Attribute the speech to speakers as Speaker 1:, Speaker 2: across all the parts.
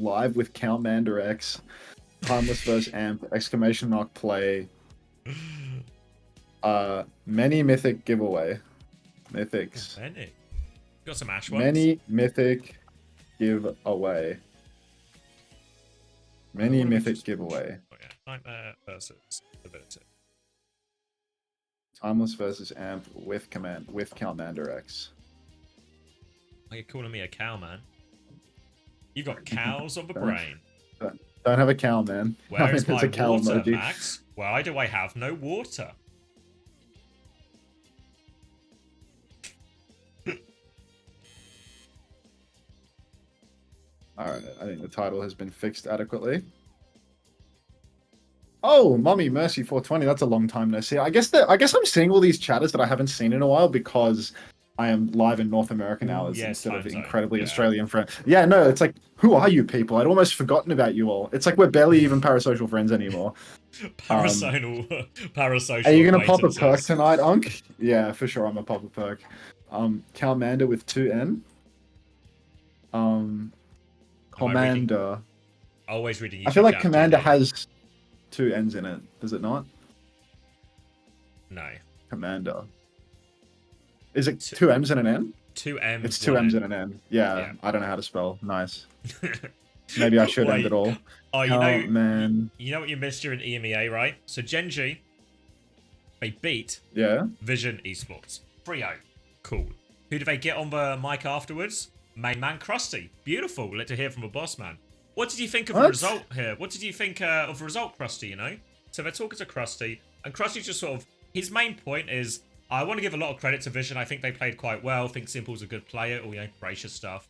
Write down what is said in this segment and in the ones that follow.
Speaker 1: live with CommanderX, Timeless vs Amp, exclamation mark play, many mythic giveaway, mythics,
Speaker 2: Many. Got some Ash ones.
Speaker 1: many mythic giveaway, many mythic giveaway.
Speaker 2: Oh yeah, Nightmare versus Ability.
Speaker 1: Timeless versus Amp with CommanderX.
Speaker 2: Are you calling me a cow, man? You got cows on the brain.
Speaker 1: Don't have a cow, man.
Speaker 2: Where is my
Speaker 1: a cow
Speaker 2: water,
Speaker 1: emoji.
Speaker 2: Max? Why do I have no water?
Speaker 1: Alright, I think the title has been fixed adequately. Oh, Mummy Mercy 420. That's a long time no see. I guess I'm seeing all these chatters that I haven't seen in a while because I am live in North American hours instead of incredibly Australian friends. Yeah, no, it's like, who are you people? I'd almost forgotten about you all. It's like we're barely even parasocial friends anymore.
Speaker 2: Parasocial.
Speaker 1: Are you gonna pop a perk tonight, Unk? Yeah, for sure. I'm gonna pop a perk. Calmander with 2N. Commander.
Speaker 2: Always reading.
Speaker 1: I feel like Commander has 2 N's in it. Does it not?
Speaker 2: No.
Speaker 1: Commander. Is it 2 M's and an N?
Speaker 2: 2 M's.
Speaker 1: It's 2 M's and an N. Yeah, I don't know how to spell. Nice. Maybe I should end it all.
Speaker 2: Oh,
Speaker 1: man.
Speaker 2: You know what you missed during EMEA, right? So Genji, they beat Vision Esports. 3-0. Cool. Who do they get on the mic afterwards? Main man Krusty. Beautiful. We'll let to hear from a boss man. What did you think of the result here? What did you think of the result, Krusty, you know? So they're talking to Krusty, and Krusty just sort of, his main point is, I want to give a lot of credit to Vision. I think they played quite well. I think Simple's a good player, all, you know, gracious stuff.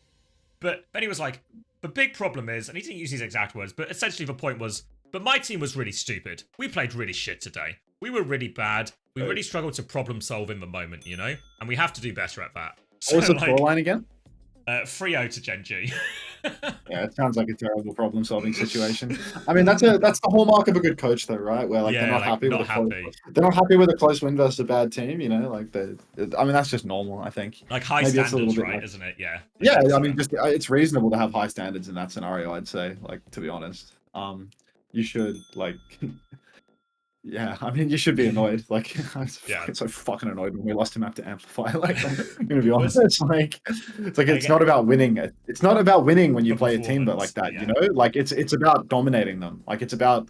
Speaker 2: But then he was like, the big problem is, and he didn't use these exact words, but essentially the point was, but my team was really stupid. We played really shit today. We were really bad. We really struggled to problem solve in the moment, you know? And we have to do better at that.
Speaker 1: So, what was the scoreline again?
Speaker 2: 3-0 to Genji.
Speaker 1: Yeah, it sounds like a terrible problem-solving situation. I mean, that's the hallmark of a good coach, though, right? Where like they're not happy with they're not happy with a close win versus a bad team. You know, like I mean, that's just normal. I think
Speaker 2: like high standards, right? Isn't it? Yeah.
Speaker 1: Yeah, I mean, just it's reasonable to have high standards in that scenario. I'd say, like, to be honest, you should like. Yeah, I mean, you should be annoyed. Like, I was so fucking annoyed when we lost him after Amplify. Like, I'm gonna be honest. It's like it's not about winning. It's not about winning when you play a team, but like that, you know, like it's about dominating them. Like it's about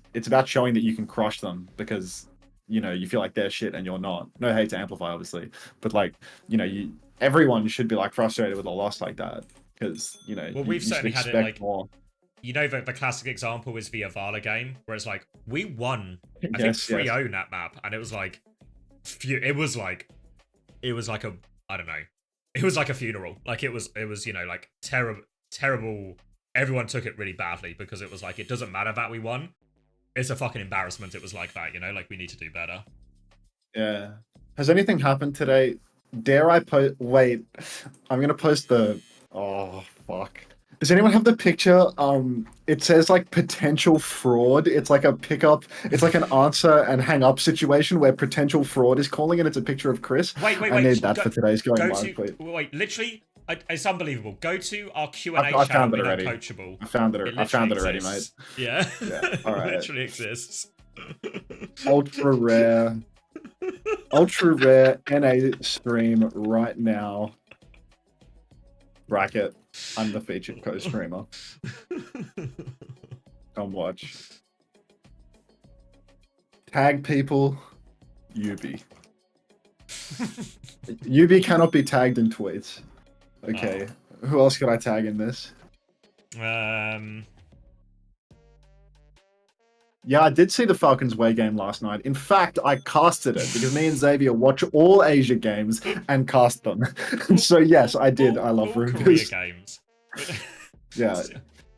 Speaker 1: showing that you can crush them because you know you feel like they're shit and you're not. No hate to Amplify, obviously, but like you know, everyone should be like frustrated with a loss like that because you know.
Speaker 2: Well, we've certainly had it like more. You know, the classic example is the Avala game, where it's like, we won, I think 3-0 that map, and it was like, it was like a, I don't know, it was like a funeral. Like, it was you know, like, terrible, everyone took it really badly, because it was like, it doesn't matter that we won, it's a fucking embarrassment it was like that, you know, like, we need to do better.
Speaker 1: Yeah. Has anything happened today? Dare I wait, I'm gonna post the, oh, fuck. Does anyone have the picture? It says like potential fraud. It's like a pickup. It's like an answer and hang up situation where potential fraud is calling, and it's a picture of Chris.
Speaker 2: Wait.
Speaker 1: I need that for today's going live.
Speaker 2: Wait, literally, it's unbelible. Go to our Q&A channel. Uncoachable.
Speaker 1: I found it already, mate.
Speaker 2: Yeah.
Speaker 1: All right.
Speaker 2: It literally exists.
Speaker 1: Ultra rare NA stream right now. Bracket. I'm the featured co-streamer. Come watch. Tag people. Yubi. Yubi cannot be tagged in tweets. Okay. Oh. Who else could I tag in this? Yeah, I did see the Falcons away game last night. In fact, I casted it because me and Xavier watch all Asia games and cast them. So yes, I did. I love Rubers.
Speaker 2: Korea games.
Speaker 1: Yeah.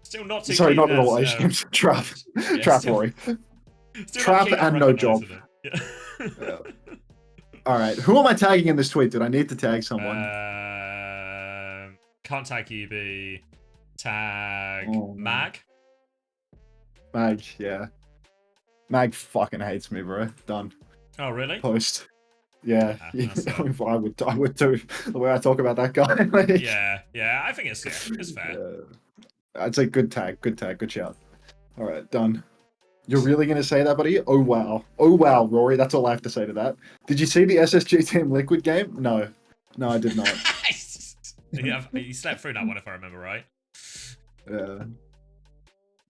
Speaker 2: Still not too.
Speaker 1: Sorry, not at all Asian games. Trap. Yeah, Trap, Rory. Trap and no job. Yeah. All right. Who am I tagging in this tweet? Did I need to tag someone?
Speaker 2: Can't tag UB. Tag Mag.
Speaker 1: Mag, yeah. Mag fucking hates me, bro. Done.
Speaker 2: Oh, really?
Speaker 1: Post. Yeah. I would too. The way I talk about that guy.
Speaker 2: Yeah. I think it's fair.
Speaker 1: I'd say good tag, good shout. All right, done. You're really going to say that, buddy? Oh, wow. Oh, wow, Rory. That's all I have to say to that. Did you see the SSG Team Liquid game? No. No, I did not.
Speaker 2: You slept through that one, if I remember right.
Speaker 1: Yeah.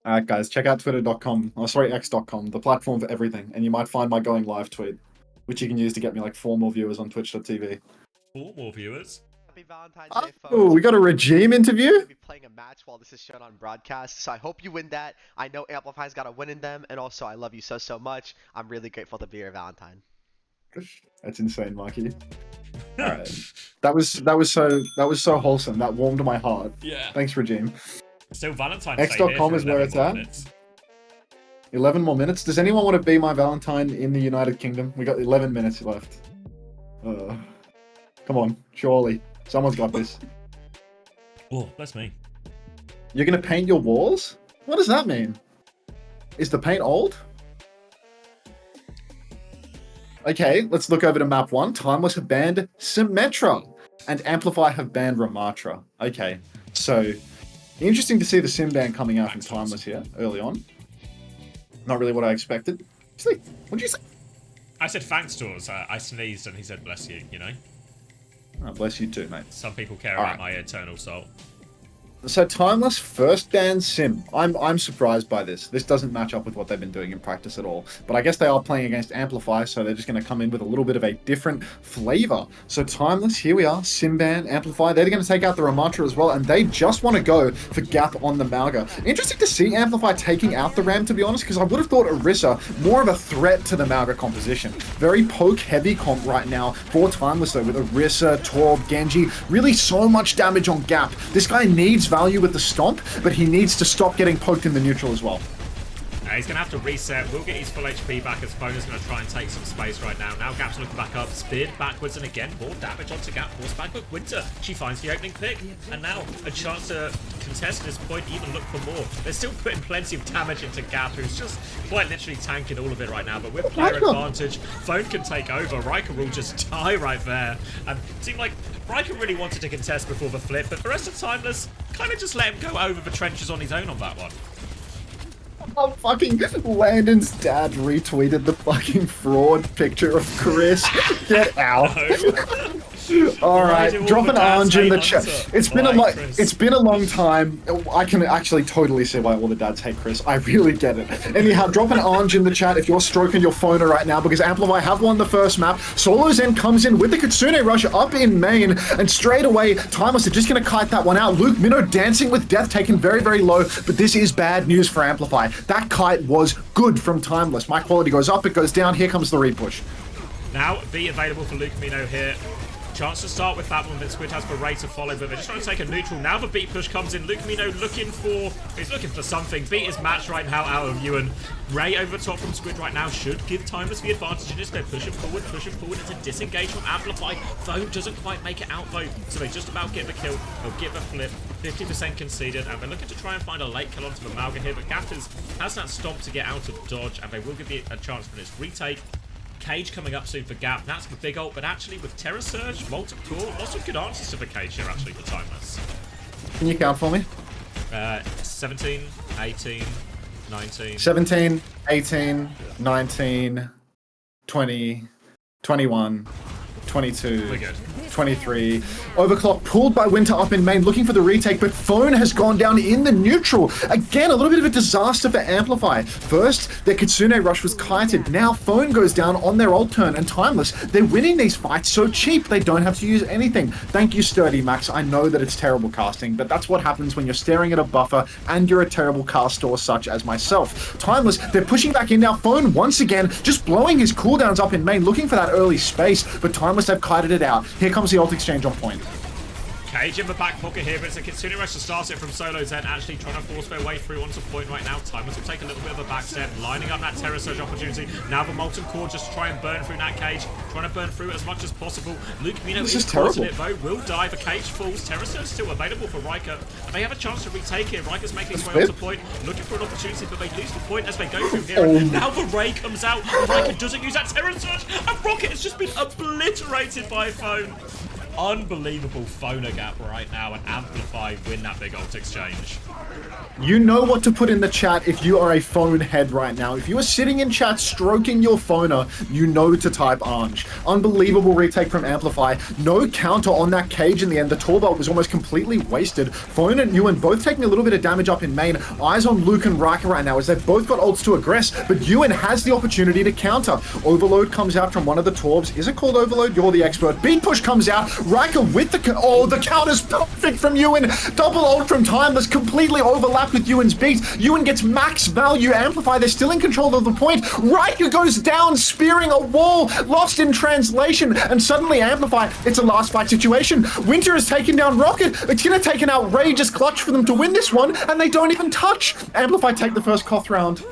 Speaker 1: All right, guys, check out twitter.com, oh, sorry, x.com, the platform for everything, and you might find my going live tweet, which you can use to get me like 4 more viewers on twitch.tv.
Speaker 2: 4 more viewers?
Speaker 3: Happy Valentine's Day, folks.
Speaker 1: Oh, we got a regime interview?
Speaker 3: We'll be playing a match while this is shown on broadcast, so I hope you win that. I know Amplify's got a win in them, and also I love you so much. I'm really grateful to be your Valentine.
Speaker 1: That's insane, Mikey. All right, that was so wholesome. That warmed my heart.
Speaker 2: Yeah.
Speaker 1: Thanks, regime.
Speaker 2: Still Valentine's Day.
Speaker 1: X.com is where it's at.
Speaker 2: Minutes.
Speaker 1: 11 more minutes. Does anyone want to be my Valentine in the United Kingdom? We got 11 minutes left. Come on, surely someone's got this.
Speaker 2: Oh, that's me.
Speaker 1: You're gonna paint your walls? What does that mean? Is the paint old? Okay, let's look over to map 1. Timeless have banned Symmetra, and Amplify have banned Ramatra. Okay, so interesting to see the Sim ban coming out from Timeless here early on. Not really what I expected. What did you say?
Speaker 2: I said thanks, Stores. I sneezed and he said bless you, you know?
Speaker 1: Oh, bless you too, mate.
Speaker 2: Some people care about my eternal soul.
Speaker 1: So Timeless first ban Sim. I'm surprised by this. This doesn't match up with what they've been doing in practice at all. But I guess they are playing against Amplify, so they're just going to come in with a little bit of a different flavor. So Timeless, here we are, Sim ban, Amplify. They're going to take out the Ramatra as well, and they just want to go for Gap on the Malga. Interesting to see Amplify taking out the Ram, to be honest, because I would have thought Orisa more of a threat to the Malga composition. Very poke-heavy comp right now for Timeless, though, with Orisa, Torb, Genji. Really so much damage on Gap. This guy needs value with the stomp, but he needs to stop getting poked in the neutral as well.
Speaker 2: He's going to have to reset. Will get his full HP back as Fona's going to try and take some space right now. Now Gap's looking back up, speared backwards, and again, more damage onto Gap. Forced back, but Winter, she finds the opening pick. And now a chance to contest this point, even look for more. They're still putting plenty of damage into Gap, who's just quite literally tanking all of it right now. But with player advantage, Phone can take over. Riker will just die right there. And it seemed like Riker really wanted to contest before the flip, but the rest of Timeless kind of just let him go over the trenches on his own on that one.
Speaker 1: Oh, fucking Landon's dad retweeted the fucking fraud picture of Chris. Get out. All right, drop an orange in the chat. It's been a long time. I can actually totally see why all the dads hate Chris. I really get it. Anyhow, drop an orange in the chat if you're stroking your phone right now, because Amplify have won the first map. Solo Zen comes in with the Kitsune Rush up in main, and straight away, Timeless are just going to kite that one out. Luke Minnow dancing with death, taken very, very low, but this is bad news for Amplify. That kite was good from Timeless. My quality goes up, it goes down. Here comes the repush.
Speaker 2: Now, be available for Luke Minnow here. Chance to start with that one, but Squid has for Ray to follow, but they're just trying to take a neutral. Now the beat push comes in. Luke Minnow he's looking for something. Beat is matched right now out of Ewan. Ray over top from Squid right now should give Timeless the advantage in this. They're pushing forward. It's a disengage from Amplify. Phone doesn't quite make it out though, so they just about get the kill. They'll get the flip. 50% conceded, and they're looking to try and find a late kill onto the Malga here, but Gaffers has that stomp to get out of dodge, and they will give a chance for this retake. Cage coming up soon for Gap. That's the big ult, but actually with Terror Surge, Molten Core, lots of good answers to the Cage here actually for Timeless.
Speaker 1: Can you count for me?
Speaker 2: 17, 18, 19.
Speaker 1: 17, 18, 19, 20, 21, 22.
Speaker 2: We're good.
Speaker 1: 23. Overclock pulled by Winter up in main, looking for the retake, but Phone has gone down in the neutral. Again, a little bit of a disaster for Amplify. First, their Kitsune Rush was kited. Now Phone goes down on their ult turn, and Timeless, they're winning these fights so cheap, they don't have to use anything. Thank you, Sturdy Max. I know that it's terrible casting, but that's what happens when you're staring at a buffer and you're a terrible caster such as myself. Timeless, they're pushing back in now. Phone, once again, just blowing his cooldowns up in main, looking for that early space, but Timeless have kited it out. Here comes the ult exchange on point.
Speaker 2: Cage in the back pocket here, but it's a Kitsune Rush to start it from Solo Zen, actually trying to force their way through onto point right now. Timeless will take a little bit of a back step, lining up that Terror Surge opportunity. Now the Molten Core just to try and burn through that Cage, trying to burn through it as much as possible. Luke Minnow is caught in it though, will die, the Cage falls. Terror Surge still available for Riker. They have a chance to retake it. Riker's making his way onto point, looking for an opportunity, but they lose the point as they go through here. And now the Ray comes out, Riker doesn't use that Terror Surge, and Rocket has just been obliterated by Phone. unbelievable phoner gap right now, and Amplify win that big ult exchange.
Speaker 1: You know what to put in the chat if you are a phone head right now. If you are sitting in chat stroking your phoner, you know to type Ange. Unbelievable retake from Amplify. No counter on that cage in the end. The Torbelt was almost completely wasted. Phone and Ewan both taking a little bit of damage up in main. Eyes on Luke and Riker right now as they've both got ults to aggress, but Ewan has the opportunity to counter. Overload comes out from one of the Torbs. Is it called Overload? You're the expert. Beat push comes out. Riker with the... Oh, the counter's perfect from Ewan. Double ult from Timeless, completely overlapped with Ewan's beat. Ewan gets max value. Amplify, they're still in control of the point. Riker goes down, spearing a wall, lost in translation, and suddenly Amplify, it's a last fight situation. Winter has taken down Rocket. It's going to take an outrageous clutch for them to win this one, and they don't even touch. Amplify take the first Koth round.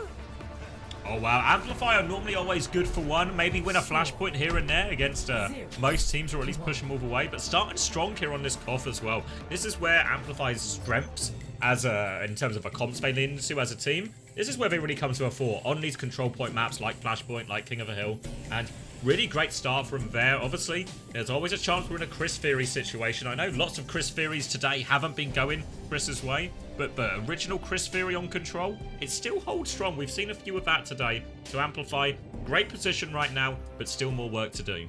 Speaker 2: Oh wow, Amplify are normally always good for one, maybe win a flashpoint here and there against most teams, or at least push them all the way, but starting strong here on this Koth as well. This is where Amplify's strengths as in terms of a comps they lean into as a team, this is where they really come to a fore on these control point maps like Flashpoint, like King of the Hill, and really great start from there. Obviously, there's always a chance we're in a Chris Theory situation. I know lots of Chris Theories today haven't been going Chris's way, but original Chris Theory on control, it still holds strong. We've seen a few of that today. So Amplify, great position right now, but still more work to do.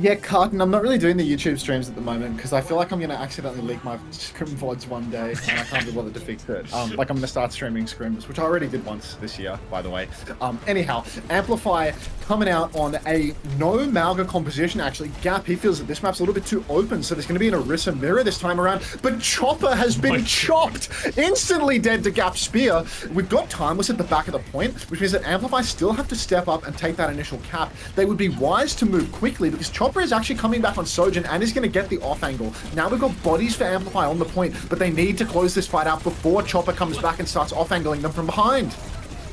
Speaker 1: Yeah, Carton, I'm not really doing the YouTube streams at the moment because I feel like I'm going to accidentally leak my Scrim VODs one day and I can't be bothered to fix it. Like I'm going to start streaming Scrims, which I already did once this year, by the way. Anyhow, Amplify coming out on a no Malga composition, actually. Gap, he feels that this map's a little bit too open, so there's going to be an Orisa mirror this time around, but Chopper has been chopped, instantly dead to Gap's spear. We've got Timeless at the back of the point, which means that Amplify still have to step up and take that initial cap. They would be wise to move quickly because Chopper is actually coming back on Sojourn and is going to get the off angle. Now we've got bodies for Amplify on the point, but they need to close this fight out before Chopper comes back and starts off angling them from behind.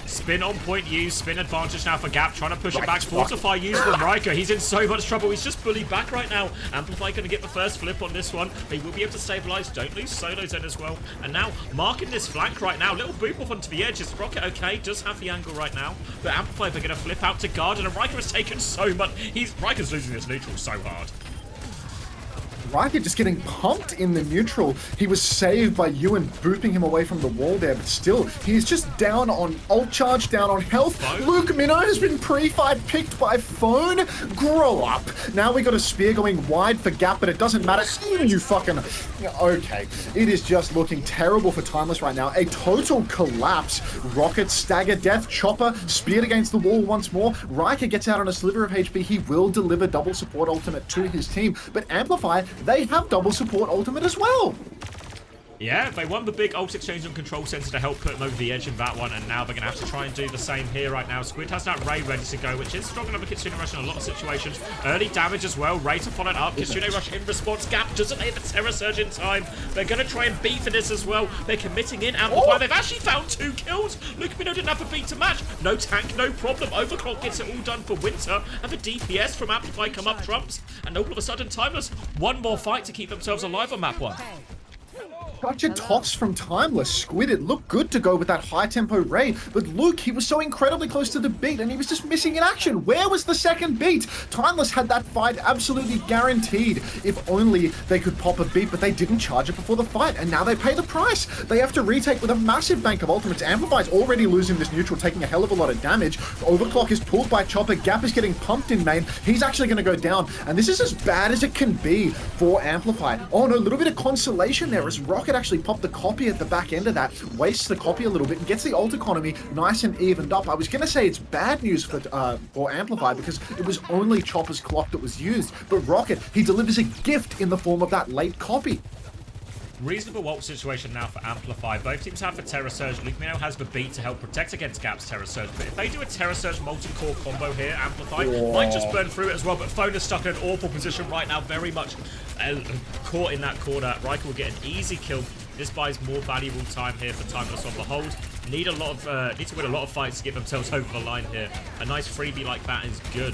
Speaker 2: Spin on point used, spin advantage now for Gap, trying to push it back. Fortify used from Riker. He's in so much trouble. He's just bullied back right now. Amplify going to get the first flip on this one. They will be able to stabilize. Don't lose Solo's in as well. And now marking this flank right now. Little boop off onto the edge. Is Rocket okay? Does have the angle right now. But Amplify, they're going to flip out to Garden. And Riker has taken so much. Riker's losing this neutral so hard.
Speaker 1: Riker just getting pumped in the neutral. He was saved by Ewan booping him away from the wall there, but still, he's just down on ult charge, down on health. Luke Minnow has been pre-fight picked by Phone. Grow up. Now we got a spear going wide for Gap, but it doesn't matter. You fucking... Okay. It is just looking terrible for Timeless right now. A total collapse. Rocket, stagger, death, Chopper, speared against the wall once more. Riker gets out on a sliver of HP. He will deliver double support ultimate to his team, but Amplify, they have double support ultimate as well.
Speaker 2: Yeah, they won the big ult exchange on Control Center to help put them over the edge in that one, and now they're going to have to try and do the same here right now. Squid has that Ray ready to go, which is strong enough for Kitsune Rush in a lot of situations. Early damage as well. Ray to follow it up. Kitsune Rush in response. Gap doesn't hit the Terror Surge in time. They're going to try and beat for this as well. They're committing in. Amplify. They've actually found 2 kills. Luke Minnow didn't have a beat to match. No tank, no problem. Overclock gets it all done for Winter, and the DPS from Amplify come up trumps, and all of a sudden Timeless, one more fight to keep themselves alive on map 1.
Speaker 1: Such a toss from Timeless. Squid, it looked good to go with that high tempo Ray, but Luke, he was so incredibly close to the beat and he was just missing in action. Where was the second beat? Timeless had that fight absolutely guaranteed. If only they could pop a beat, but they didn't charge it before the fight, and now they pay the price. They have to retake with a massive bank of ultimates. Amplify's already losing this neutral, taking a hell of a lot of damage. Overclock is pulled by Chopper. Gap is getting pumped in main. He's actually going to go down, and this is as bad as it can be for Amplify. Oh no, a little bit of consolation there as Rocket actually popped the copy at the back end of that, wastes the copy a little bit, and gets the ult economy nice and evened up. I was going to say it's bad news for Amplify because it was only Chopper's clock that was used, but Rocket, he delivers a gift in the form of that late copy.
Speaker 2: Reasonable ult situation now for Amplify. Both teams have the Terror Surge. Luke Minnow has the beat to help protect against Gap's Terror Surge. But if they do a Terror Surge multi-core combo here, Amplify might just burn through it as well. But Phone is stuck in an awful position right now. Very much caught in that corner. Riker will get an easy kill. This buys more valuable time here for Timeless on the hold. Need to win a lot of fights to get themselves over the line here. A nice freebie like that is good.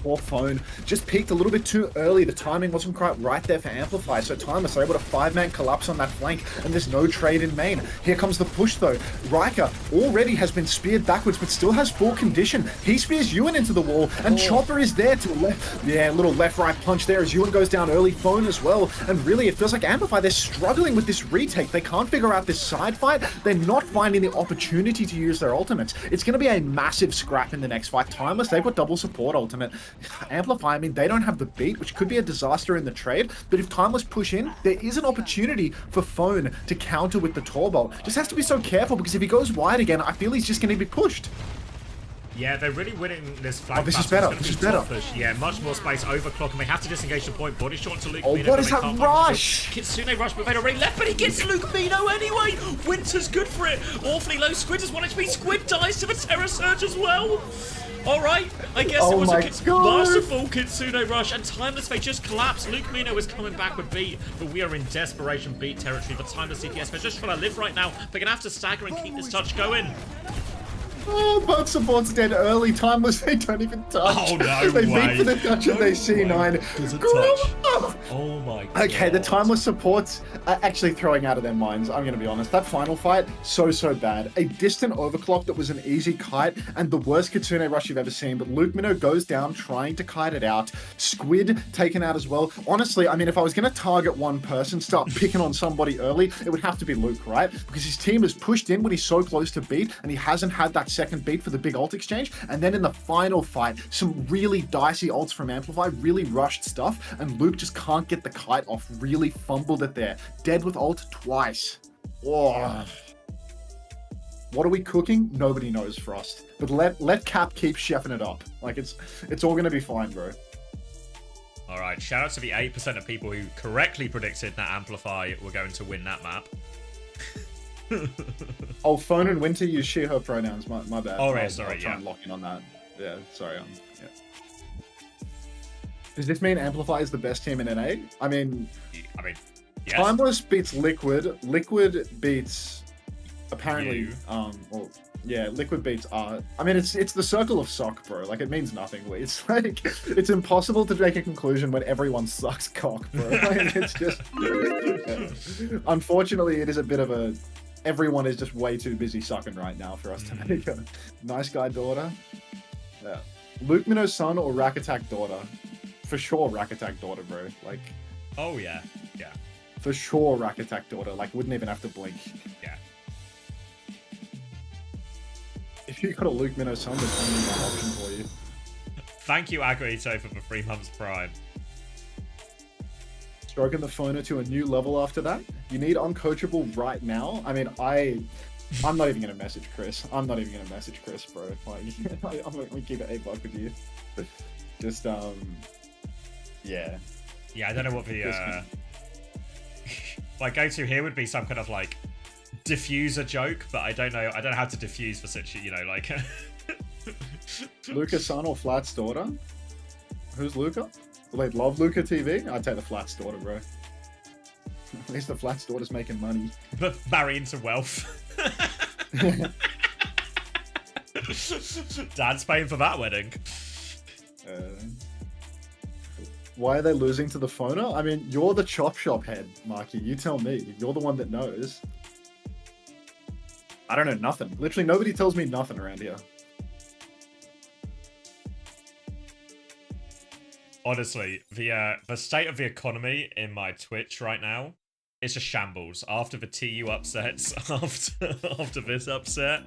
Speaker 1: Poor phone. Just peaked a little bit too early. The timing wasn't quite right there for Amplify. So Timeless are able to 5-man collapse on that flank, and there's no trade in main. Here comes the push though. Riker already has been speared backwards, but still has full condition. He spears Ewan into the wall, and Chopper is there to the left. Yeah, little left-right punch there as Ewan goes down early. Phone as well. And really, it feels like Amplify, they're struggling with this retake. They can't figure out this side fight. They're not finding the opportunity to use their ultimates. It's going to be a massive scrap in the next fight. Timeless, they've got double support ultimate. Amplify, I mean, they don't have the beat, which could be a disaster in the trade, but if Timeless push in, there is an opportunity for Phone to counter with the Torbolt. Just has to be so careful, because if he goes wide again, I feel he's just going to be pushed.
Speaker 2: Yeah, they're really winning this flank.
Speaker 1: Oh, this is better. This is better.
Speaker 2: Yeah, much more space, overclock, and they have to disengage the point. Body shot to Luke
Speaker 1: Oh,
Speaker 2: Mino,
Speaker 1: what is that rush?
Speaker 2: Kitsune rush, but they'd already left, but he gets Luke Mino anyway. Winter's good for it. Awfully low. Squid has 1 HP. Squid dies to the Terror Surge as well. All right, I guess it was a masterful Kitsune rush, and Timeless, they just collapsed. Luke Mino is coming back with beat, but we are in desperation beat territory for Timeless CTS. They're just trying to live right now. They're going to have to stagger and keep this touch going.
Speaker 1: Oh, both supports dead early. Timeless, they don't even touch.
Speaker 2: Oh, no
Speaker 1: They
Speaker 2: way.
Speaker 1: beat for the touch and they C9.
Speaker 2: Oh my god.
Speaker 1: Okay, the Timeless supports are actually throwing out of their minds, I'm going to be honest. That final fight, so bad. A distant overclock that was an easy kite and the worst Kitsune rush you've ever seen, but Luke Minnow goes down trying to kite it out. Squid taken out as well. Honestly, I mean, if I was going to target one person, start picking on somebody early, it would have to be Luke, right? Because his team is pushed in when he's so close to beat, and he hasn't had that second beat for the big ult exchange. And then in the final fight, some really dicey ults from Amplify, really rushed stuff, and Luke just can't get the kite off, really fumbled it there. Dead with ult twice. Oh. What are we cooking? Nobody knows, Frost. But let Cap keep chefing it up. Like, it's all gonna be fine, bro.
Speaker 2: All right, shout out to the 8% of people who correctly predicted that Amplify were going to win that map.
Speaker 1: Oh, Phone and Winter use she, her pronouns. My bad.
Speaker 2: Oh, right, sorry,
Speaker 1: I'll try
Speaker 2: yeah.
Speaker 1: and lock in on that. Yeah, sorry. Yeah. Does this mean Amplify is the best team in NA? I mean,
Speaker 2: yes.
Speaker 1: Timeless beats Liquid. Liquid beats apparently. Well, yeah, Liquid beats Art. I mean, it's the circle of sock, bro. Like, it means nothing. It's like it's impossible to make a conclusion when everyone sucks cock, bro. Like, it's just. Yeah. Unfortunately, it is a bit of a. Everyone is just way too busy sucking right now for us to make a nice guy daughter. Yeah. Luke Minnow's son or Rack Attack daughter? For sure, Rack Attack daughter, bro. Like.
Speaker 2: Oh yeah, yeah.
Speaker 1: For sure, Rack Attack daughter. Like, wouldn't even have to blink.
Speaker 2: Yeah.
Speaker 1: If you got a Luke Minnow son, there's only one option for you.
Speaker 2: Thank you, Aguito, for the 3 months Prime.
Speaker 1: Stroking the phoner to a new level after that. You need uncoachable right now. I mean, I'm not even gonna message Chris. I'm not even gonna message Chris, bro. Like, I'm gonna keep it $8 with you. Just yeah.
Speaker 2: Yeah, I don't know what the my go-to here would be some kind of like diffuser joke, but I don't know how to diffuse for such a, like.
Speaker 1: Luca's son or Flat's daughter? Who's Luca? Wait, love Luca TV? I'd take the Flat's daughter, bro. At least the Flat's daughter's making money.
Speaker 2: But marry into wealth. Dad's paying for that wedding.
Speaker 1: Why are they losing to the phoner? I mean, you're the chop shop head, Marky. You tell me. You're the one that knows. I don't know nothing. Literally, nobody tells me nothing around here.
Speaker 2: Honestly, the state of the economy in my Twitch right now is a shambles. After the TU upsets, after this upset.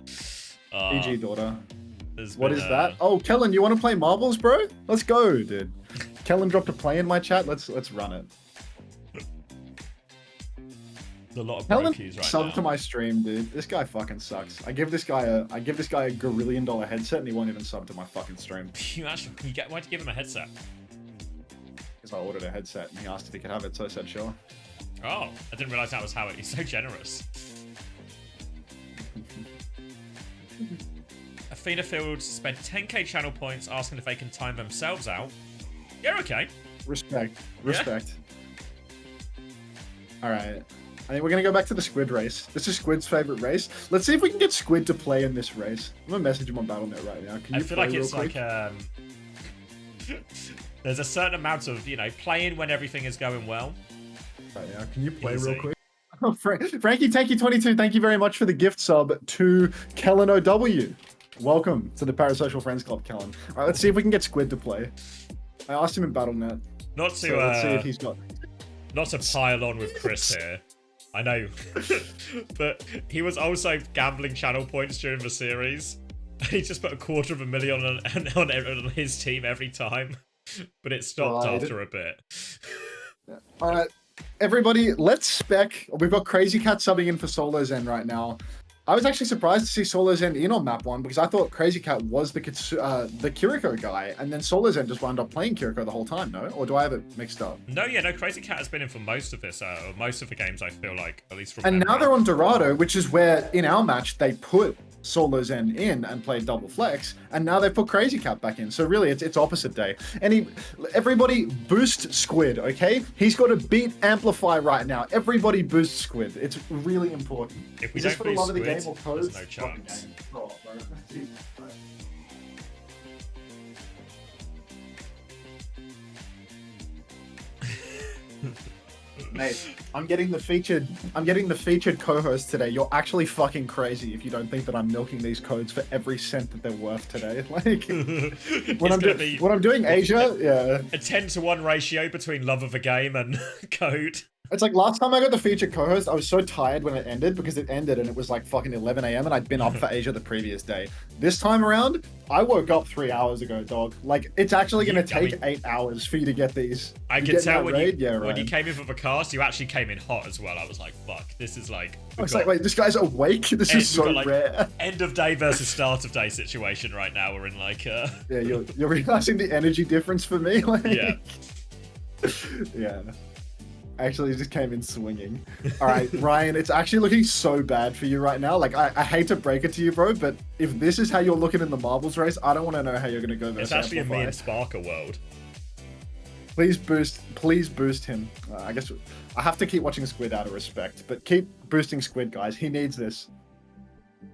Speaker 1: PG daughter.
Speaker 2: What
Speaker 1: is that? Oh, Kellen, you want to play marbles, bro? Let's go, dude. Kellen dropped a play in my chat. Let's run it.
Speaker 2: There's a lot of
Speaker 1: Kellen
Speaker 2: brokies right
Speaker 1: sub
Speaker 2: now.
Speaker 1: to my stream, dude. This guy fucking sucks. I give this guy a $1 gazillion headset, and he won't even sub to my fucking stream.
Speaker 2: Why'd you give him a headset?
Speaker 1: Because I ordered a headset, and he asked if he could have it, so I said sure.
Speaker 2: Oh, I didn't realize that was how he's so generous. Athena Field spent 10k channel points asking if they can time themselves out. Yeah, okay.
Speaker 1: Respect. Yeah. Alright. I think we're going to go back to the Squid race. This is Squid's favorite race. Let's see if we can get Squid to play in this race. I'm going to message him on Battle.net right now. Can you
Speaker 2: I feel like it's
Speaker 1: quick?
Speaker 2: like There's a certain amount of, you know, playing when everything is going well.
Speaker 1: Right, yeah. Can you play real quick? Oh, Frankie Tanky 22, thank you very much for the gift sub to Kellen OW. Welcome to the Parasocial Friends Club, Kellen. All right, let's see if we can get Squid to play. I asked him in BattleNet.
Speaker 2: Not to,
Speaker 1: so let's see if he's got...
Speaker 2: Not to pile on with Chris here. I know. But he was also gambling channel points during the series. He just put $250,000 on his team every time. But it stopped after a bit.
Speaker 1: All right. Everybody, let's spec. We've got Crazy Cat subbing in for Solo Zen right now. I was actually surprised to see Solo Zen in on map 1 because I thought Crazy Cat was the Kiriko guy, and then Solo Zen just wound up playing Kiriko the whole time, no? Or do I have it mixed up?
Speaker 2: No, Crazy Cat has been in for most of this, most of the games, I feel like, at least from
Speaker 1: And now they're on Dorado, which is where, in our match, they put Solo Zen in and played double flex, and now they put Crazy Cat back in. So really, it's opposite day. Everybody boost Squid, okay? He's got to beat Amplify right now. Everybody boost Squid. It's really important.
Speaker 2: If we don't boost Squid, there's no chance.
Speaker 1: Mate, I'm getting the featured co-host today. You're actually fucking crazy if you don't think that I'm milking these codes for every cent that they're worth today. Like when I'm doing Asia, yeah.
Speaker 2: A 10-to-1 ratio between love of a game and code.
Speaker 1: It's like last time I got the featured co-host, I was so tired when it ended because it ended and it was like fucking 11 a.m. and I'd been up for Asia the previous day. This time around, I woke up 3 hours ago, dog. Like it's actually going to take 8 hours for you to get these.
Speaker 2: I could tell when you came in for the cast, you actually came in hot as well. I was like, fuck, this is like...
Speaker 1: I was like, wait, this guy's awake? This is so rare.
Speaker 2: End of day versus start of day situation right now. We're in like...
Speaker 1: Yeah, you're realizing the energy difference for me? Like...
Speaker 2: Yeah.
Speaker 1: Yeah. Actually, just came in swinging. All right, Ryan, it's actually looking so bad for you right now. Like, I hate to break it to you, bro, but if this is how you're looking in the marbles race, I don't want to know how you're going to go versus
Speaker 2: It's actually
Speaker 1: Amplify.
Speaker 2: a me and Sparker world.
Speaker 1: Please boost him. I guess I have to keep watching Squid out of respect, but keep boosting Squid, guys. He needs this.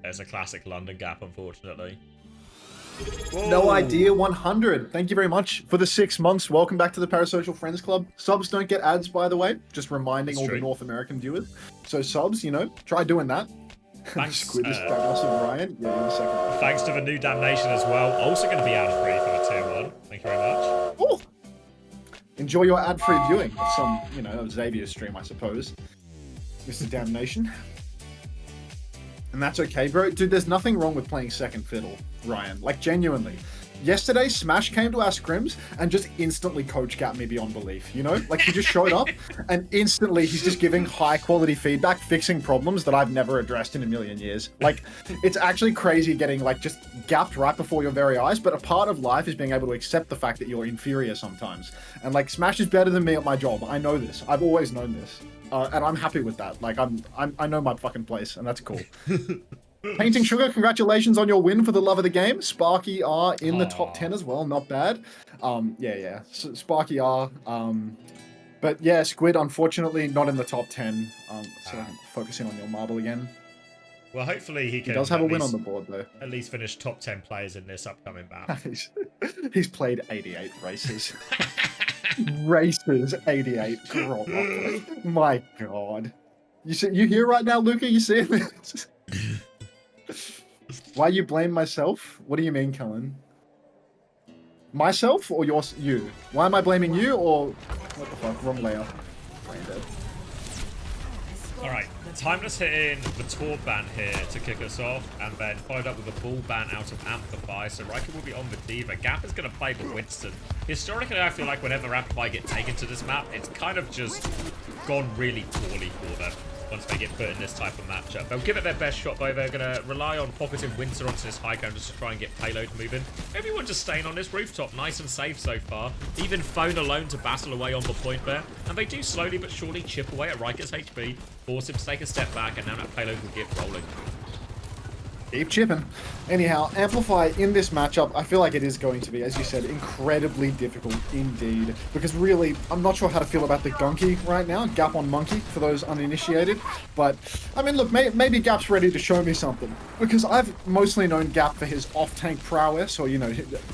Speaker 2: There's a classic London gap, unfortunately.
Speaker 1: Whoa. No idea 100. Thank you very much for the 6 months. Welcome back to the Parasocial Friends Club. Subs don't get ads, by the way. Just reminding all the North American viewers. So subs, you know, try doing that.
Speaker 2: Thanks,
Speaker 1: Squid is awesome, Ryan. Yeah, in a second.
Speaker 2: Thanks to the new Damnation as well. Also going to be ad free for the tier 1. Thank you very much.
Speaker 1: Ooh. Enjoy your ad-free viewing of some, you know, of Xavier's stream, I suppose. Mr. Damnation. And that's okay, bro. Dude, there's nothing wrong with playing second fiddle, Ryan. Like, genuinely. Yesterday, Smash came to our scrims and just instantly coach gapped me beyond belief, you know? Like, he just showed up and instantly he's just giving high-quality feedback, fixing problems that I've never addressed in a million years. Like, it's actually crazy getting, like, just gapped right before your very eyes, but a part of life is being able to accept the fact that you're inferior sometimes. And, like, Smash is better than me at my job. I know this. I've always known this. And I'm happy with that. Like, I know my fucking place, and that's cool. Painting Sugar, congratulations on your win for the love of the game. Sparky R in the top 10 as well, not bad. Yeah. So Sparky R. But yeah, Squid, unfortunately, not in the top 10. So focusing on your marble again.
Speaker 2: Well, hopefully he can.
Speaker 1: He does have a win on the board, though.
Speaker 2: At least finish top 10 players in this upcoming map.
Speaker 1: He's played 88 races. Races 88. My God. You here right now, Luca? You seeing this? Why you blame myself? What do you mean, Kellen? Myself or you? Why am I blaming you or what the fuck? Wrong layer. Brain dead.
Speaker 2: Alright, Timeless hitting the Torb ban here to kick us off, and then followed up with a full ban out of Amplify, so Riker will be on the Diva. Gap is going to play with Winston. Historically, I feel like whenever Amplify get taken to this map, it's kind of just gone really poorly for them once they get put in this type of matchup. They'll give it their best shot, though. They're going to rely on pocketing Winter onto this high ground just to try and get payload moving. Everyone just staying on this rooftop, nice and safe so far. Even Phone alone to battle away on the point there. And they do slowly but surely chip away at Riker's HP, force him to take a step back, and now that payload will get rolling.
Speaker 1: Keep chipping. Anyhow, Amplify in this matchup, I feel like it is going to be, as you said, incredibly difficult indeed. Because really, I'm not sure how to feel about the Gunky right now. Gap on Monkey, for those uninitiated. But, I mean, look, maybe Gap's ready to show me something. Because I've mostly known Gap for his off-tank prowess, or, you know,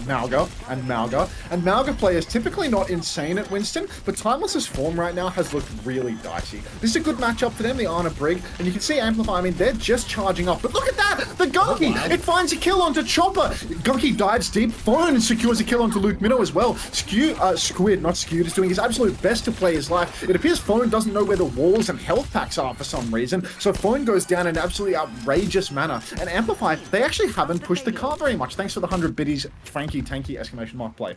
Speaker 1: Mauga and Mauga. And Mauga play is typically not insane at Winston, but Timeless's form right now has looked really dicey. This is a good matchup for them, the Arna Brig. And you can see Amplify, I mean, they're just charging up. But look at that! The Gunky! Oh, wow. It finds a kill onto Chopper! Gunky dives deep. Phone secures a kill onto Luke Minnow as well. Squid, not Skewed, is doing his absolute best to play his life. It appears Phone doesn't know where the walls and health packs are for some reason, so Phone goes down in an absolutely outrageous manner. And Amplify, they actually haven't pushed the car very much, thanks for the 100 biddies Frankie Tanky exclamation mark play.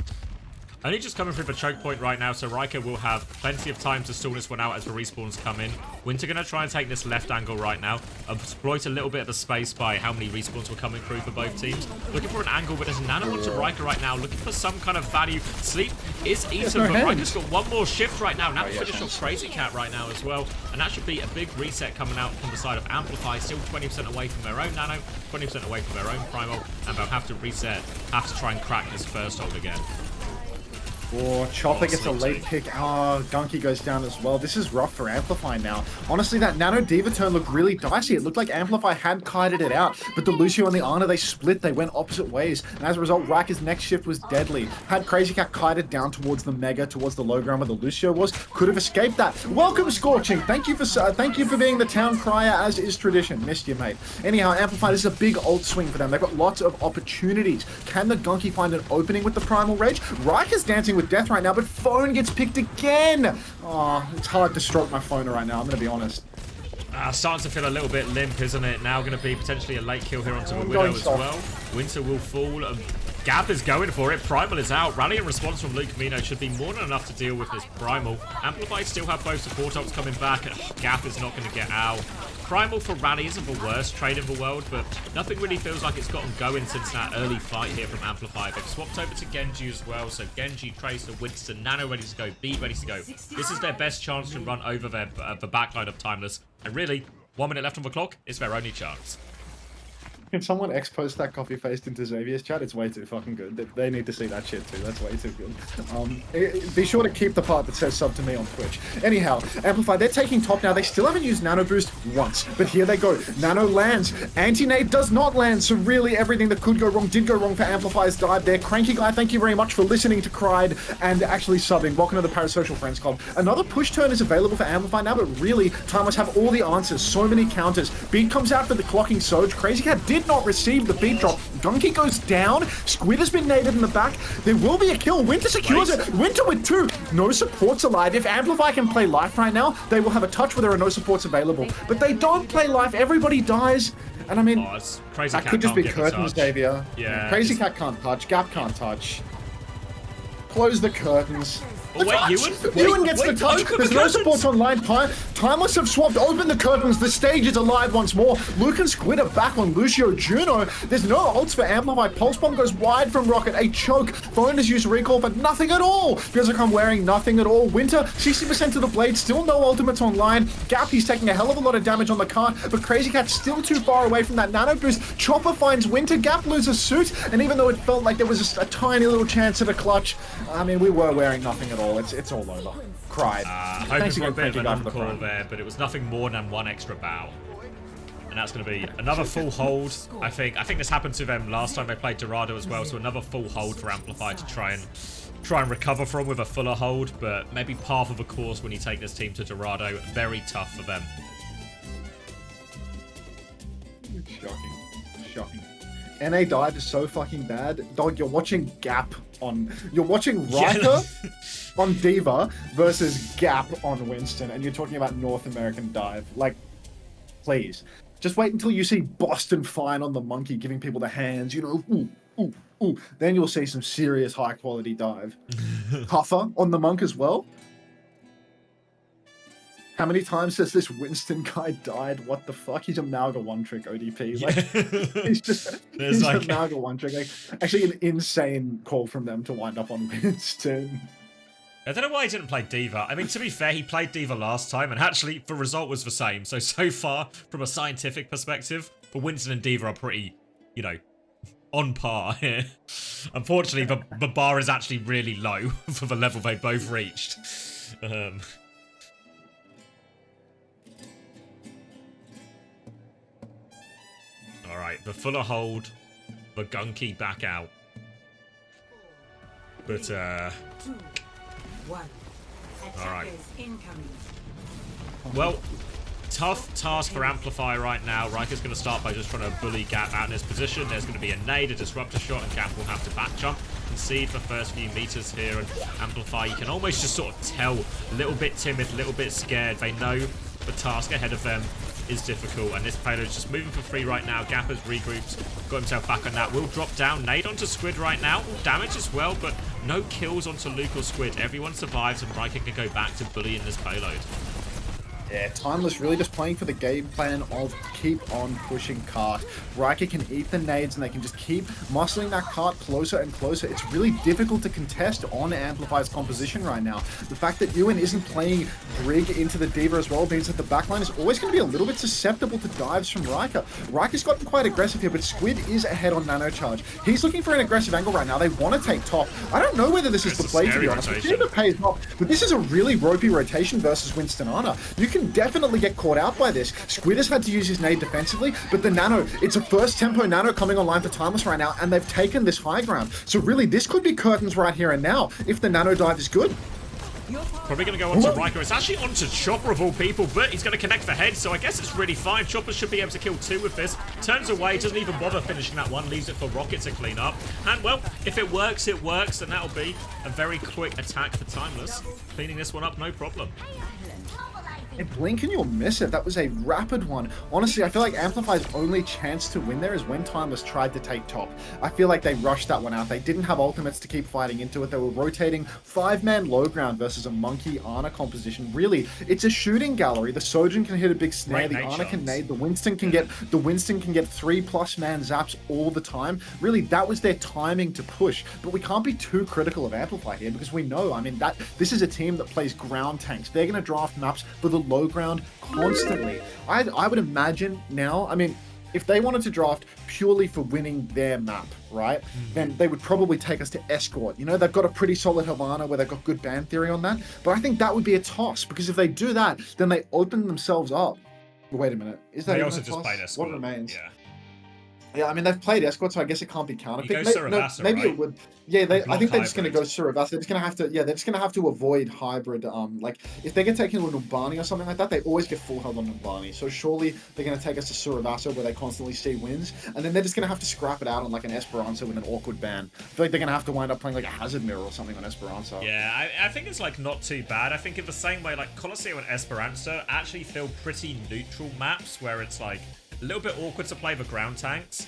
Speaker 2: Only just coming through the choke point right now, so Riker will have plenty of time to stall this one out as the respawns come in. Winter going to try and take this left angle right now, exploit a little bit of the space by how many respawns were coming through for both teams. Looking for an angle, but there's Nano onto Riker right now, looking for some kind of value. Sleep is eaten, but Riker's got one more shift right now. Now finish off Crazy Cat right now as well, and that should be a big reset coming out from the side of Amplify. Still 20% away from their own Nano, 20% away from their own Primal, and they'll have to reset, have to try and crack this first hold again.
Speaker 1: Oh, Chopper gets a late pick. Oh, Gunky goes down as well. This is rough for Amplify now. Honestly, that Nano Diva turn looked really dicey. It looked like Amplify had kited it out, but the Lucio and the Ana, they split. They went opposite ways, and as a result, Riker's next shift was deadly. Had Crazy Cat kited down towards the Mega, towards the low ground where the Lucio was, could have escaped that. Welcome, Scorching. Thank you for being the town crier, as is tradition. Missed you, mate. Anyhow, Amplify, this is a big ult swing for them. They've got lots of opportunities. Can the Gunky find an opening with the Primal Rage? Riker's dancing with death right now, but Phone gets picked again. Oh, it's hard to stroke my phone right now, I'm gonna be honest.
Speaker 2: Starting to feel a little bit limp, isn't it? Now going to be potentially a late kill here onto the Widow as well. Winter will fall. Gap is going for it. Primal is out. Rally and response from Luke Mino should be more than enough to deal with this Primal. Amplify still have both support ults coming back. Gap is not going to get out. Primal for Rally isn't the worst trade in the world, but nothing really feels like it's gotten going since that early fight here from Amplify. They've swapped over to Genji as well, so Genji, Tracer, Winston, Nano ready to go, B ready to go. This is their best chance to run over the backline of Timeless, and really, 1 minute left on the clock is their only chance.
Speaker 1: Can someone post that copy paste into Xavier's chat? It's way too fucking good. They need to see that shit too. That's way too good. Be sure to keep the part that says sub to me on Twitch. Anyhow, Amplify, they're taking top now. They still haven't used Nano Boost once, but here they go. Nano lands. Anti-nade does not land, so really everything that could go wrong did go wrong for Amplify's dive there. Cranky Guy, thank you very much for listening to Cried and actually subbing. Welcome to the Parasocial Friends Club. Another push turn is available for Amplify now, but really, Timeless have all the answers. So many counters. Beat comes out for the clocking Soj. Crazy Cat did not receive the beat drop. Gunky goes down. Squid has been naded in the back. There will be a kill. Winter secures it. Winter with 2. No supports alive. If Amplify can play life right now, they will have a touch where there are no supports available. But they don't play life. Everybody dies. And I mean,
Speaker 2: Crazy
Speaker 1: that could just be curtains, Xavier.
Speaker 2: Yeah.
Speaker 1: Crazy Cat can't touch. Gap can't touch. Close the curtains.
Speaker 2: Oh, wait,
Speaker 1: Ewan gets the touch. There's no supports online. Timeless have swapped. Open the curtains. The stage is alive once more. Luke and Squid are back on Lucio Juno. There's no ults for Amplify. Pulse Bomb goes wide from Rocket. A choke. Phone has used recall for nothing at all. Feels like I'm wearing nothing at all. Winter, 60% to the blade. Still no ultimates online. Gap, he's taking a hell of a lot of damage on the cart, but Crazy Cat's still too far away from that Nano Boost. Chopper finds Winter. Gap loses suit, and even though it felt like there was just a tiny little chance at a clutch, I mean, we were wearing nothing at all. It's all over. Cried.
Speaker 2: Hoping for a bit of an encore there, but it was nothing more than one extra bow. And that's going to be another full hold. I think this happened to them last time they played Dorado as well, so another full hold for Amplify to try and recover from with a fuller hold, but maybe part of the course when you take this team to Dorado. Very tough for them.
Speaker 1: Shocking. NA dive is so fucking bad. Dog, you're watching Gap on... You're watching Riker on Diva versus Gap on Winston, and you're talking about North American dive. Like, please. Just wait until you see Boston Fine on the Monkey giving people the hands, you know, ooh. Then you'll see some serious high-quality dive. Puffer on the Monk as well. How many times has this Winston guy died? What the fuck? He's a Malga one-trick ODP. Like, he's a Malga one-trick. Like, actually, an insane call from them to wind up on Winston.
Speaker 2: I don't know why he didn't play D.Va. I mean, to be fair, he played D.Va last time, and actually, the result was the same. So far, from a scientific perspective, but Winston and D.Va are pretty, you know, on par here. Unfortunately, the bar is actually really low for the level they both reached. Alright, the fuller hold, the gunky back out. But, alright. Well, tough task for Amplify right now. Riker's going to start by just trying to bully Gap out in his position. There's going to be a nade, a disruptor shot, and Gap will have to back jump. Concede the first few meters here, and Amplify, you can almost just sort of tell, a little bit timid, a little bit scared. They know the task ahead of them is difficult, and this payload is just moving for free right now. Gap has regrouped, got himself back on that. Will drop down, nade onto Squid right now. Damage as well, but no kills onto Luke or Squid. Everyone survives, and Riker can go back to bullying this payload.
Speaker 1: Yeah, Timeless really just playing for the game plan of keep on pushing cart. Riker can eat the nades and they can just keep muscling that cart closer and closer. It's really difficult to contest on Amplify's composition right now. The fact that Ewan isn't playing Brig into the D.Va as well means that the backline is always going to be a little bit susceptible to dives from Riker. Riker's gotten quite aggressive here, but Squid is ahead on Nano Charge. He's looking for an aggressive angle right now. They want to take top. I don't know whether this is the play, to be honest. It pays off, but this is a really ropey rotation versus Winston Ana. You can definitely get caught out by this. Squid has had to use his nade defensively, but the Nano, it's a first tempo Nano coming online for Timeless right now, and they've taken this high ground. So really, this could be curtains right here and now if the Nano dive is good.
Speaker 2: Probably going to go on to Riker. It's actually on to Chopper of all people, but he's going to connect the head, so I guess it's really fine. Chopper should be able to kill two with this. Turns away, doesn't even bother finishing that one, leaves it for Rocket to clean up. And, well, if it works, it works, and that'll be a very quick attack for Timeless. Cleaning this one up, no problem.
Speaker 1: Blink and you'll miss it. That was a rapid one. Honestly, I feel like Amplify's only chance to win there is when Timeless tried to take top. I feel like they rushed that one out. They didn't have ultimates to keep fighting into it. They were rotating 5-man low ground versus a Monkey Ana composition. Really, it's a shooting gallery. The Sojourn can hit a big snare. The Ana can nade. The Winston can get 3+ man zaps all the time. Really, that was their timing to push. But we can't be too critical of Amplify here because we know, I mean, that this is a team that plays ground tanks. They're going to draft maps for the low ground constantly. I would imagine now, I mean, if they wanted to draft purely for winning their map, right, then they would probably take us to Escort. You know, they've got a pretty solid Havana where they've got good band theory on that. But I think that would be a toss, because if they do that, then they open themselves up. Wait a minute. Is that
Speaker 2: they
Speaker 1: even
Speaker 2: also
Speaker 1: a
Speaker 2: just
Speaker 1: toss?
Speaker 2: played Escort.
Speaker 1: What remains?
Speaker 2: Yeah.
Speaker 1: Yeah, I mean, they've played Escort, so I guess it can't be counterpicked.
Speaker 2: Maybe
Speaker 1: Maybe it would. Yeah, I think they're just going to go Surabasa. They're just going to have to. Yeah, they're just going to have to avoid hybrid. Like if they get taken to a Numbani or something like that, they always get full held on Numbani. So surely they're going to take us to Surabasa where they constantly see wins, and then they're just going to have to scrap it out on like an Esperanza with an awkward ban. I feel like they're going to have to wind up playing like a Hazard Mirror or something on Esperanza.
Speaker 2: Yeah, I think it's like not too bad. I think in the same way, like Colosseo and Esperanza actually feel pretty neutral maps where it's like a little bit awkward to play the ground tanks,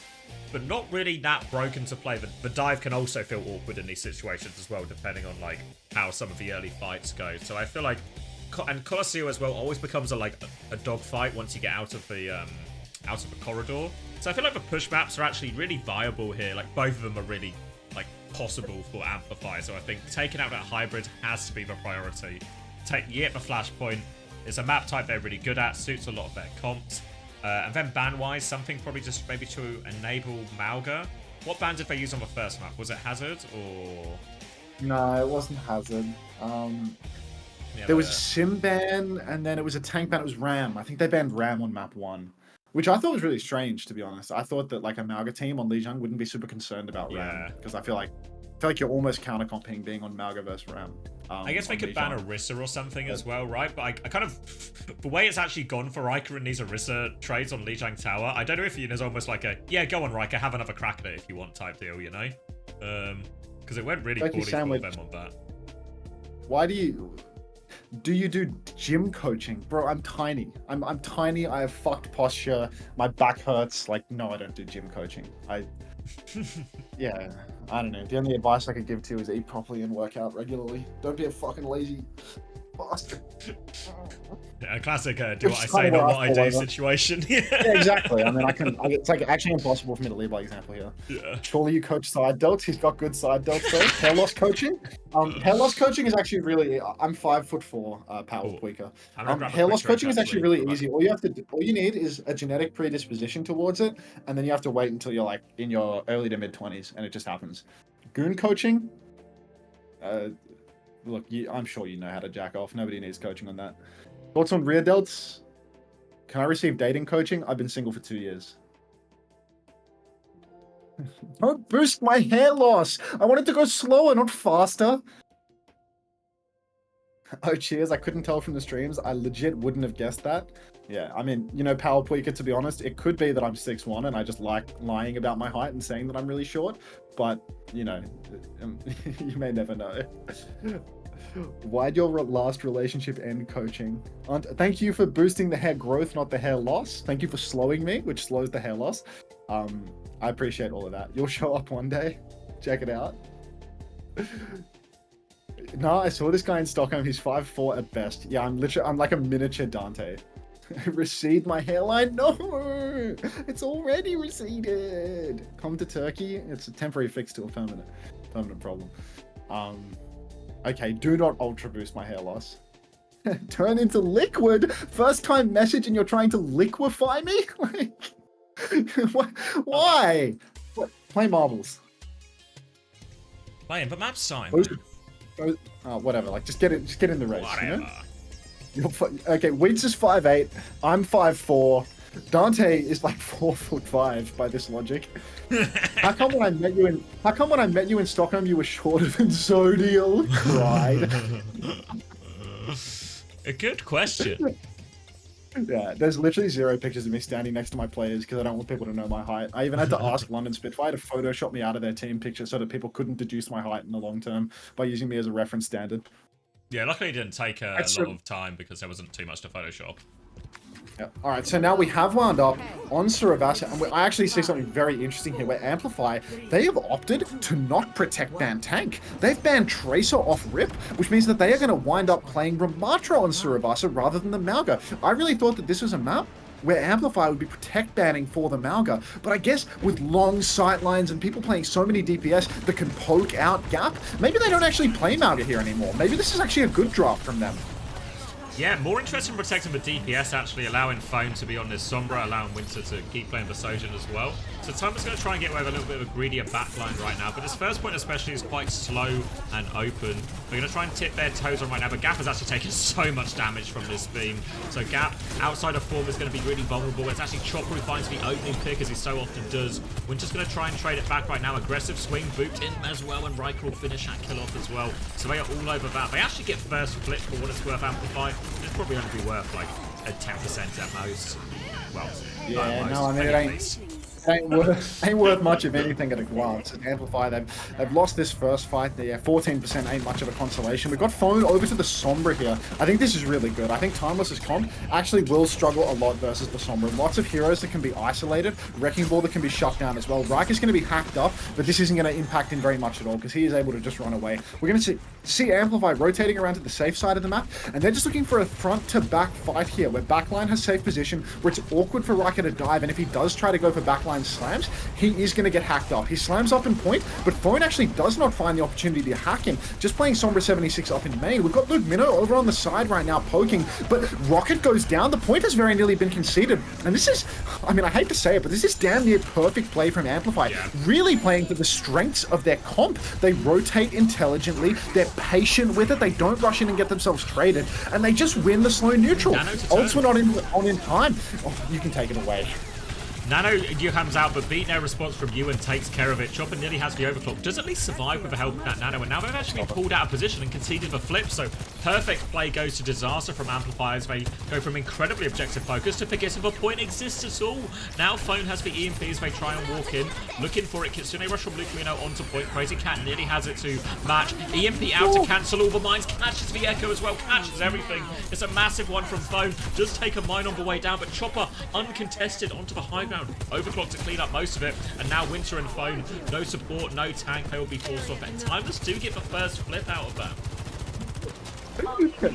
Speaker 2: but not really that broken to play. The dive can also feel awkward in these situations as well, depending on like how some of the early fights go. So I feel like, and Colosseo as well always becomes a dogfight once you get out of the corridor. So I feel like the push maps are actually really viable here. Like both of them are really like possible for Amplify. So I think taking out that hybrid has to be the priority. Get the flashpoint. It's a map type they're really good at. Suits a lot of their comps. And then ban-wise, something probably just maybe to enable Malga. What ban did they use on the first map? Was it Hazard or...?
Speaker 1: No, it wasn't Hazard.
Speaker 2: Yeah,
Speaker 1: there was a Sim ban, and then it was a tank ban. It was Ram. I think they banned Ram on map 1, which I thought was really strange, to be honest. I thought that like a Malga team on Lijiang wouldn't be super concerned about Ram, because I feel like you're almost counter-comping being on Malga versus Ram.
Speaker 2: I guess they could ban Orisa or something as well, right? But I kind of... The way it's actually gone for Riker in these Orisa trades on Lijiang Tower, I don't know if there's almost like a, yeah, go on, Riker, have another crack at it if you want type deal, you know? Because it went really poorly for them on that.
Speaker 1: Why do you do gym coaching? Bro, I'm tiny. I'm tiny, I have fucked posture, my back hurts. Like, no, I don't do gym coaching. Yeah, I don't know. The only advice I could give to you is eat properly and work out regularly. Don't be a fucking lazy bastard.
Speaker 2: A classic do what I say, not what I do situation.
Speaker 1: Yeah, exactly. I mean, it's like actually impossible for me to lead by example here.
Speaker 2: Yeah.
Speaker 1: Surely you coach side delts. He's got good side delts though. Hair loss coaching. Hair loss coaching is actually really. I'm 5'4", power tweaker. Hair loss coaching is actually really easy. All you need is a genetic predisposition towards it, and then you have to wait until you're like in your early to mid 20s, and it just happens. Goon coaching. Look, I'm sure you know how to jack off. Nobody needs coaching on that. Thoughts on rear delts? Can I receive dating coaching? I've been single for 2 years. Don't boost my hair loss. I want it to go slower, not faster. Oh, cheers. I couldn't tell from the streams. I legit wouldn't have guessed that. Yeah, I mean, you know, Power Tweaker, to be honest, it could be that I'm 6'1" and I just like lying about my height and saying that I'm really short. But, you know, you may never know. Why'd your last relationship end, coaching? Thank you for boosting the hair growth, not the hair loss. Thank you for slowing me, which slows the hair loss. I appreciate all of that. You'll show up one day. Check it out. No, I saw this guy in Stockholm. He's 5'4" at best. Yeah, I'm like a miniature Dante. Recede my hairline? No! It's already receded! Come to Turkey. It's a temporary fix to a permanent problem. Okay, do not ultra boost my hair loss. Turn into liquid? First time message and you're trying to liquefy me? Like, why? What? Play marbles.
Speaker 2: Playing, but map's time.
Speaker 1: Whatever, like just get in the race.
Speaker 2: Whatever.
Speaker 1: You know? Okay, Weeds is 5'8", I'm 5'4". Dante is like 4'5" by this logic. How come when I met you in Stockholm you were shorter than Zodiel? Cried.
Speaker 2: A good question.
Speaker 1: Yeah, there's literally 0 pictures of me standing next to my players because I don't want people to know my height. I even had to ask London Spitfire to Photoshop me out of their team picture so that people couldn't deduce my height in the long term by using me as a reference standard.
Speaker 2: Yeah, luckily it didn't take a lot of time because there wasn't too much to Photoshop.
Speaker 1: Yeah. All right, so now we have wound up on Surabasa, and I actually see something very interesting here where Amplify, they have opted to not protect ban tank. They've banned Tracer off rip, which means that they are going to wind up playing Ramatra on Surabasa rather than the Malga. I really thought that this was a map where Amplify would be protect banning for the Malga, but I guess with long sight lines and people playing so many DPS that can poke out gap, maybe they don't actually play Malga here anymore. Maybe this is actually a good draft from them.
Speaker 2: Yeah, more interested in protecting the DPS, actually allowing Phone to be on this Sombra, allowing Winter to keep playing the Sojourn as well. So Thomas going to try and get away with a little bit of a greedier backline right now, but this first point especially is quite slow and open. They're going to try and tip their toes on right now, but Gap has actually taken so much damage from this beam. So Gap, outside of form, is going to be really vulnerable. It's actually Chopper who finds the opening pick, as he so often does. Winter's going to try and trade it back right now. Aggressive swing, boot in as well, and Riker will finish that kill off as well. So they are all over that. They actually get first flip for what it's worth, Amplify. It's probably going to be worth like a 10% at most. Well,
Speaker 1: yeah,
Speaker 2: most,
Speaker 1: no, I mean, it ain't worth much of anything at a glance. At Amplify, they've lost this first fight. The 14% ain't much of a consolation. We've got Phone over to the Sombra here. I think this is really good. I think Timeless's comp actually will struggle a lot versus the Sombra. Lots of heroes that can be isolated, Wrecking Ball that can be shut down as well. Riker's going to be hacked up, but this isn't going to impact him very much at all because he is able to just run away. We're going to see Amplify rotating around to the safe side of the map, and they're just looking for a front-to-back fight here, where backline has safe position, where it's awkward for Riker to dive, and if he does try to go for backline slams, he is going to get hacked up. He slams up in point, but Phone actually does not find the opportunity to hack him, just playing Sombra 76 up in main. We've got Luke Minnow over on the side right now poking, but Rocket goes down. The point has very nearly been conceded, and this is, I mean, I hate to say it, but this is damn near perfect play from Amplify. Really playing to the strengths of their comp. They rotate intelligently, they're patient with it, they don't rush in and get themselves traded, and they just win the slow neutral. Ults were not on in time. Oh, you can take it away.
Speaker 2: Nano comes out, but beat no response from Ewan takes care of it. Chopper nearly has the overclock. Does at least survive with the help of that Nano, and now they've actually been pulled out of position and conceded the flip, so perfect play goes to disaster from Amplify as they go from incredibly objective focus to forgetting the point exists at all. Now Phone has the EMP as they try and walk in, looking for it. Kitsune rush from Lucamino onto point. Crazy Cat nearly has it to match. EMP out to cancel all the mines. Catches the Echo as well, catches everything. It's a massive one from Phone. Does take a mine on the way down, but Chopper uncontested onto the high ground. Overclock to clean up most of it, and now Winter and Phone, no support, no tank, they will be forced off, and Timeless do get the first flip out of that.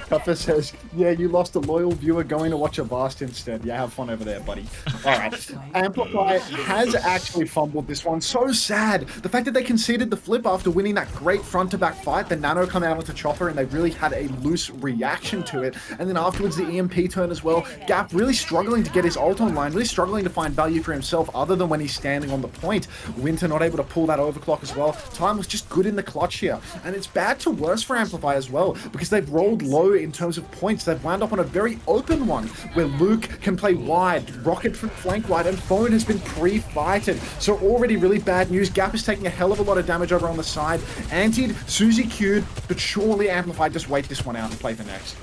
Speaker 1: Puffer says, yeah, you lost a loyal viewer going to watch a Vast instead. Yeah, have fun over there, buddy. All right. Amplify has actually fumbled this one. So sad. The fact that they conceded the flip after winning that great front-to-back fight, the Nano come out with the chopper, and they really had a loose reaction to it. And then afterwards, the EMP turn as well. Gap really struggling to get his ult online, really struggling to find value for himself other than when he's standing on the point. Winter not able to pull that overclock as well. Time was just good in the clutch here. And it's bad to worse for Amplify as well, because they've rolled low in terms of points. They've wound up on a very open one where Luke can play wide, Rocket from flank wide, and Phone has been pre-fighted. So already really bad news. Gap is taking a hell of a lot of damage over on the side. Antied, Susie Q'd, but surely Amplify just wait this one out and play for next.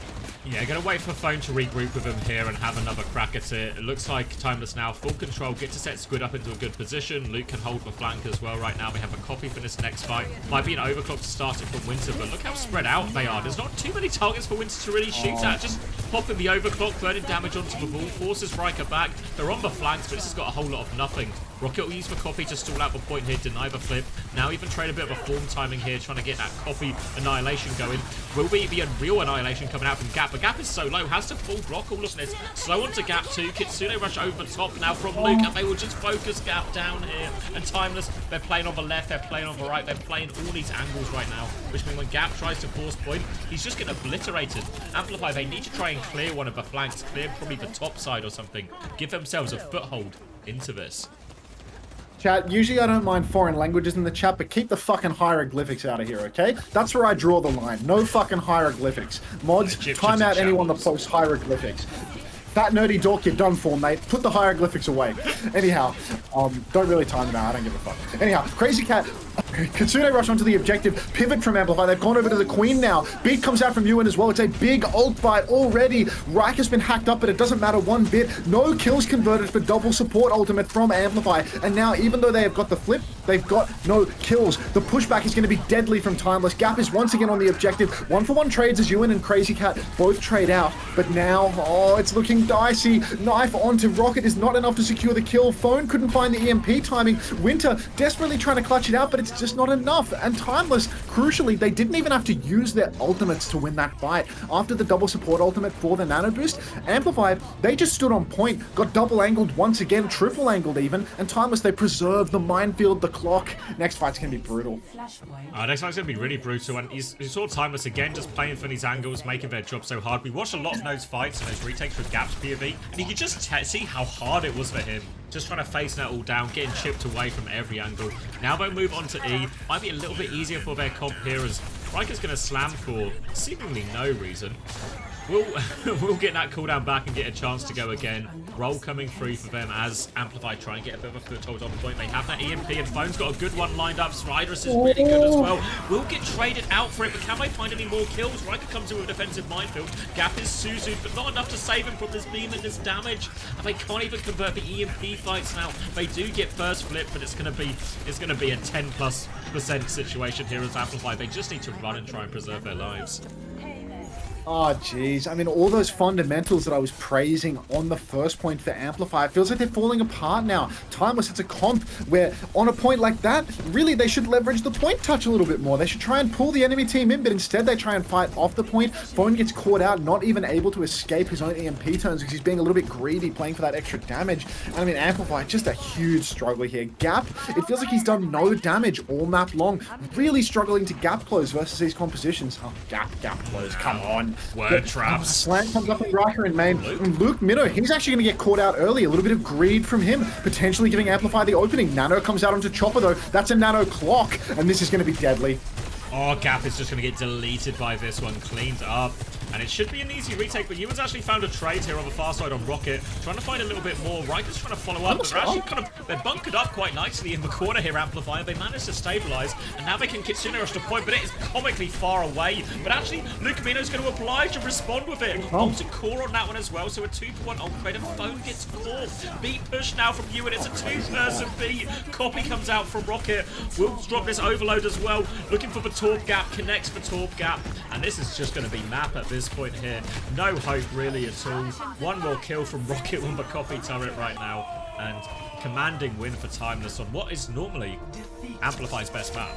Speaker 2: Yeah, gonna wait for Phone to regroup with him here and have another crack at it. It looks like Timeless now full control, get to set Squid up into a good position. Luke can hold the flank as well right now. We have a copy for this next fight. Might be an overclock to start it from Winter, but look how spread out they are. There's not too many targets for Winter to really shoot at. Just popping the overclock, burning damage onto the ball, forces Riker back. They're on the flanks, but this has got a whole lot of nothing. Rocket will use the copy to stall out the point here, deny the flip. Now even trade a bit of a form timing here, trying to get that copy annihilation going. Will be the real annihilation coming out from Gap, but Gap is so low, has to full block all of this. Slow onto Gap too. Kitsune rush over the top now from Luke, and they will just focus Gap down here. And Timeless, they're playing on the left, they're playing on the right, they're playing all these angles right now, which means when Gap tries to force point, he's just getting obliterated. Amplify, they need to try and clear one of the flanks, clear probably the top side or something. Give themselves a foothold into this.
Speaker 1: Chat, usually I don't mind foreign languages in the chat, but keep the fucking hieroglyphics out of here, okay? That's where I draw the line. No fucking hieroglyphics. Mods, time out anyone that posts hieroglyphics. That nerdy dork, you're done for, mate. Put the hieroglyphics away. Anyhow, don't really time them out. I don't give a fuck. Anyhow, Crazy Cat, Kitsune rush onto the objective. Pivot from Amplify. They've gone over to the Queen now. Beat comes out from Ewan as well. It's a big ult fight already. Riker's been hacked up, but it doesn't matter one bit. No kills converted, but double support ultimate from Amplify. And now, even though they have got the flip, they've got no kills. The pushback is going to be deadly from Timeless. Gap is once again on the objective. 1-for-1 trades as Ewan and Crazy Cat both trade out. But now, oh, it's looking dicey. Knife onto Rocket is not enough to secure the kill. Phone couldn't find the EMP timing. Winter desperately trying to clutch it out, but it's just not enough. And Timeless, crucially, they didn't even have to use their ultimates to win that fight. After the double support ultimate for the nano boost, Amplified, they just stood on point, got double angled once again, triple angled even, and Timeless, they preserved the minefield, the clock. Next fight's gonna be brutal.
Speaker 2: Next fight's gonna be really brutal, and you saw Timeless again just playing for these angles, making their job so hard. We watched a lot of those fights and those retakes with Gap's POV, and you could just see how hard it was for him. Just trying to face that all down, getting chipped away from every angle. Now they'll move on to E. Might be a little bit easier for their comp here as Riker's going to slam for seemingly no reason. We'll get that cooldown back and get a chance to go again. Roll coming through for them as Amplify try and get a bit of a foothold on the point. They have that EMP and Phone's got a good one lined up. Stridus is really good as well. Will get traded out for it, but can they find any more kills? Riker comes in with a defensive minefield. Gap is Suzu, but not enough to save him from this beam and this damage. And they can't even convert the EMP fights now. They do get first flip, but it's gonna be a 10+% situation here as Amplify. They just need to run and try and preserve their lives.
Speaker 1: Oh, jeez. I mean, all those fundamentals that I was praising on the first point for Amplify, it feels like they're falling apart now. Timeless, it's a comp where on a point like that, really, they should leverage the point touch a little bit more. They should try and pull the enemy team in, but instead they try and fight off the point. Phone gets caught out, not even able to escape his own EMP turns because he's being a little bit greedy, playing for that extra damage. And I mean, Amplify, just a huge struggle here. Gap, it feels like he's done no damage all map long. Really struggling to gap close versus these compositions. Oh, gap close, come on.
Speaker 2: Word traps.
Speaker 1: Slant comes up in Riker in main. Luke Minnow, he's actually going to get caught out early. A little bit of greed from him, potentially giving Amplify the opening. Nano comes out onto Chopper though. That's a Nano clock, and this is going to be deadly.
Speaker 2: Oh, Gap is just going to get deleted by this one. Cleaned up. And it should be an easy retake, but Ewan's actually found a trade here on the far side on Rocket. Trying to find a little bit more. Riker's trying to follow up, but they're actually they're bunkered up quite nicely in the corner here, Amplify. They managed to stabilize, and now they can Kitsune rush to point, but it is comically far away. But actually, Luke Mino's going to oblige to respond with it. Ultra core on that one as well, so a 2-for-1 upgrade, and Phone gets caught. Beat push now from Ewan. It's a two-person beat. Copy comes out from Rocket. Will drop this overload as well. Looking for the Torp Gap, connects the Torp Gap, and this is just going to be map at this point here. No hope really at all. One more kill from Rocket on the copy turret right now, and commanding win for Timeless on what is normally Amplify's best map.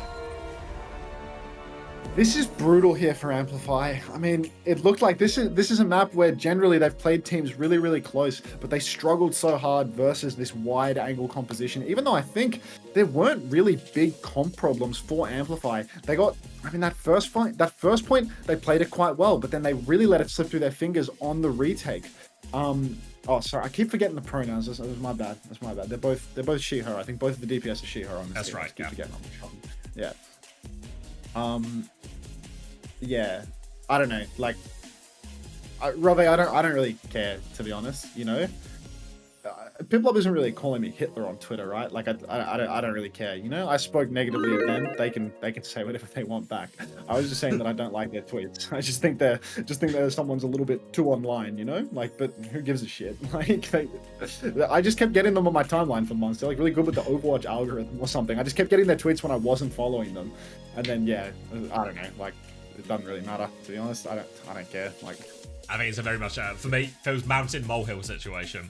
Speaker 1: This is brutal here for Amplify. I mean, it looked like this is a map where generally they've played teams really, really close, but they struggled so hard versus this wide angle composition. Even though I think there weren't really big comp problems for Amplify. They got, I mean, that first point, they played it quite well, but then they really let it slip through their fingers on the retake. Oh, sorry, I keep forgetting the pronouns. That's my bad. That's my bad. They're both she/her. I think both of the DPS are she/her on this.
Speaker 2: That's
Speaker 1: team.
Speaker 2: right.
Speaker 1: I keep forgetting on which one. Yeah. Yeah, I don't know. Like, Robbie, I don't really care, to be honest. You know, Piplob isn't really calling me Hitler on Twitter, right? Like, I don't really care. You know, I spoke negatively of them. They can say whatever they want back. I was just saying that I don't like their tweets. I just think someone's a little bit too online. You know, like, but who gives a shit? Like, I just kept getting them on my timeline for months. They're like really good with the Overwatch algorithm or something. I just kept getting their tweets when I wasn't following them, and then yeah, I don't know, like. It doesn't really matter, to be honest. I don't care. Like,
Speaker 2: I think it's a very much for me, Phil's mountain molehill situation.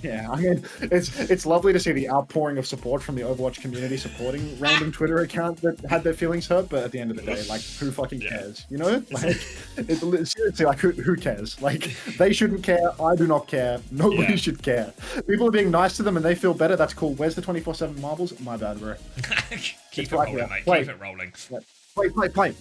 Speaker 1: Yeah, I mean, it's lovely to see the outpouring of support from the Overwatch community supporting random Twitter account that had their feelings hurt, but at the end of the day, like, who fucking cares? You know? Like, it's seriously, like, who cares? Like, they shouldn't care. I do not care. Nobody should care. People are being nice to them and they feel better. That's cool. Where's the 24/7 marbles? My bad, bro.
Speaker 2: Keep it rolling, mate. Keep it rolling.
Speaker 1: Play.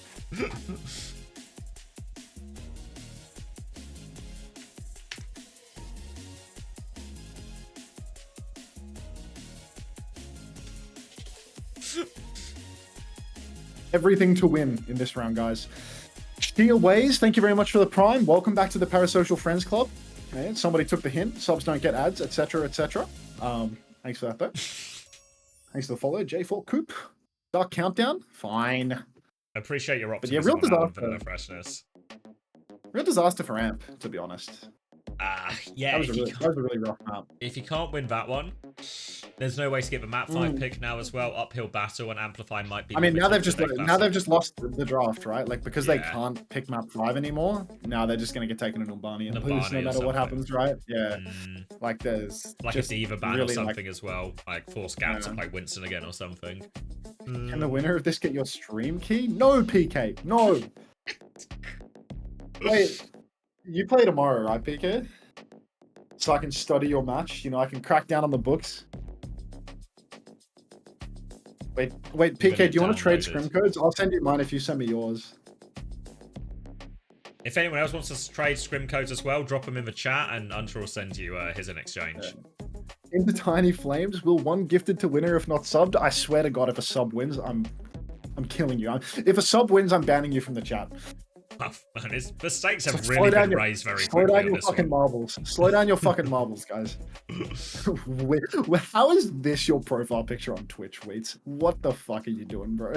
Speaker 1: Everything to win in this round, guys. Steel Ways, thank you very much for the prime. Welcome back to the Parasocial Friends Club. Okay, somebody took the hint. Subs don't get ads, etc., etc. Thanks for that, though. Thanks for the follow. J4 Coop. Dark Countdown. Fine.
Speaker 2: Appreciate your optimism on that one for the freshness.
Speaker 1: Real disaster for Amp, to be honest.
Speaker 2: Yeah,
Speaker 1: that was a really rough map.
Speaker 2: If you can't win that one, there's no way to get the map 5 pick now as well. Uphill battle and Amplify might be.
Speaker 1: I mean, now they've just lost the draft, right? Like, because they can't pick map 5 anymore. Now they're just gonna get taken to Numbani and lose no matter what happens, right? Yeah. Like there's
Speaker 2: like a diva ban really or something as well. Like force Gap to play Winston again or something.
Speaker 1: Can the winner of this get your stream key? No, PK. No. Wait. You play tomorrow, right, PK? So I can study your match. You know, I can crack down on the books. Wait, PK, do you want to trade scrim codes? I'll send you mine if you send me yours.
Speaker 2: If anyone else wants to trade scrim codes as well, drop them in the chat and Unter will send you his in exchange.
Speaker 1: In the Tiny Flames, will one gifted to winner if not subbed? I swear to God, if a sub wins, I'm killing you. If a sub wins, I'm banning you from the chat.
Speaker 2: Oh, man, the stakes have really been raised very quickly.
Speaker 1: Slow down your fucking marbles. Slow down your fucking marbles, guys. How is this your profile picture on Twitch, Waits? What the fuck are you doing, bro?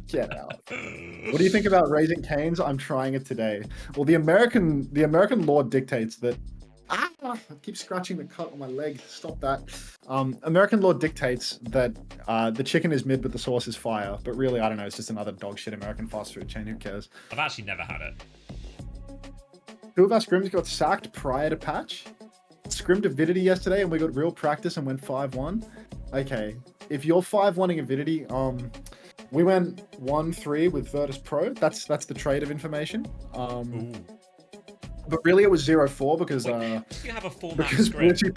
Speaker 1: Get out. What do you think about Raising Cane's? I'm trying it today. Well, the American law dictates that. I keep scratching the cut on my leg. Stop that. American law dictates that the chicken is mid, but the sauce is fire. But really, I don't know. It's just another dog shit American fast food chain. Who cares?
Speaker 2: I've actually never had it.
Speaker 1: 2 of our scrims got sacked prior to patch. Scrimmed Avidity yesterday, and we got real practice and went 5-1. Okay, if you're 5-1ing Avidity, we went 1-3 with Virtus Pro. That's the trade of information. But really, it was 0-4 because
Speaker 2: you have a
Speaker 1: Blissy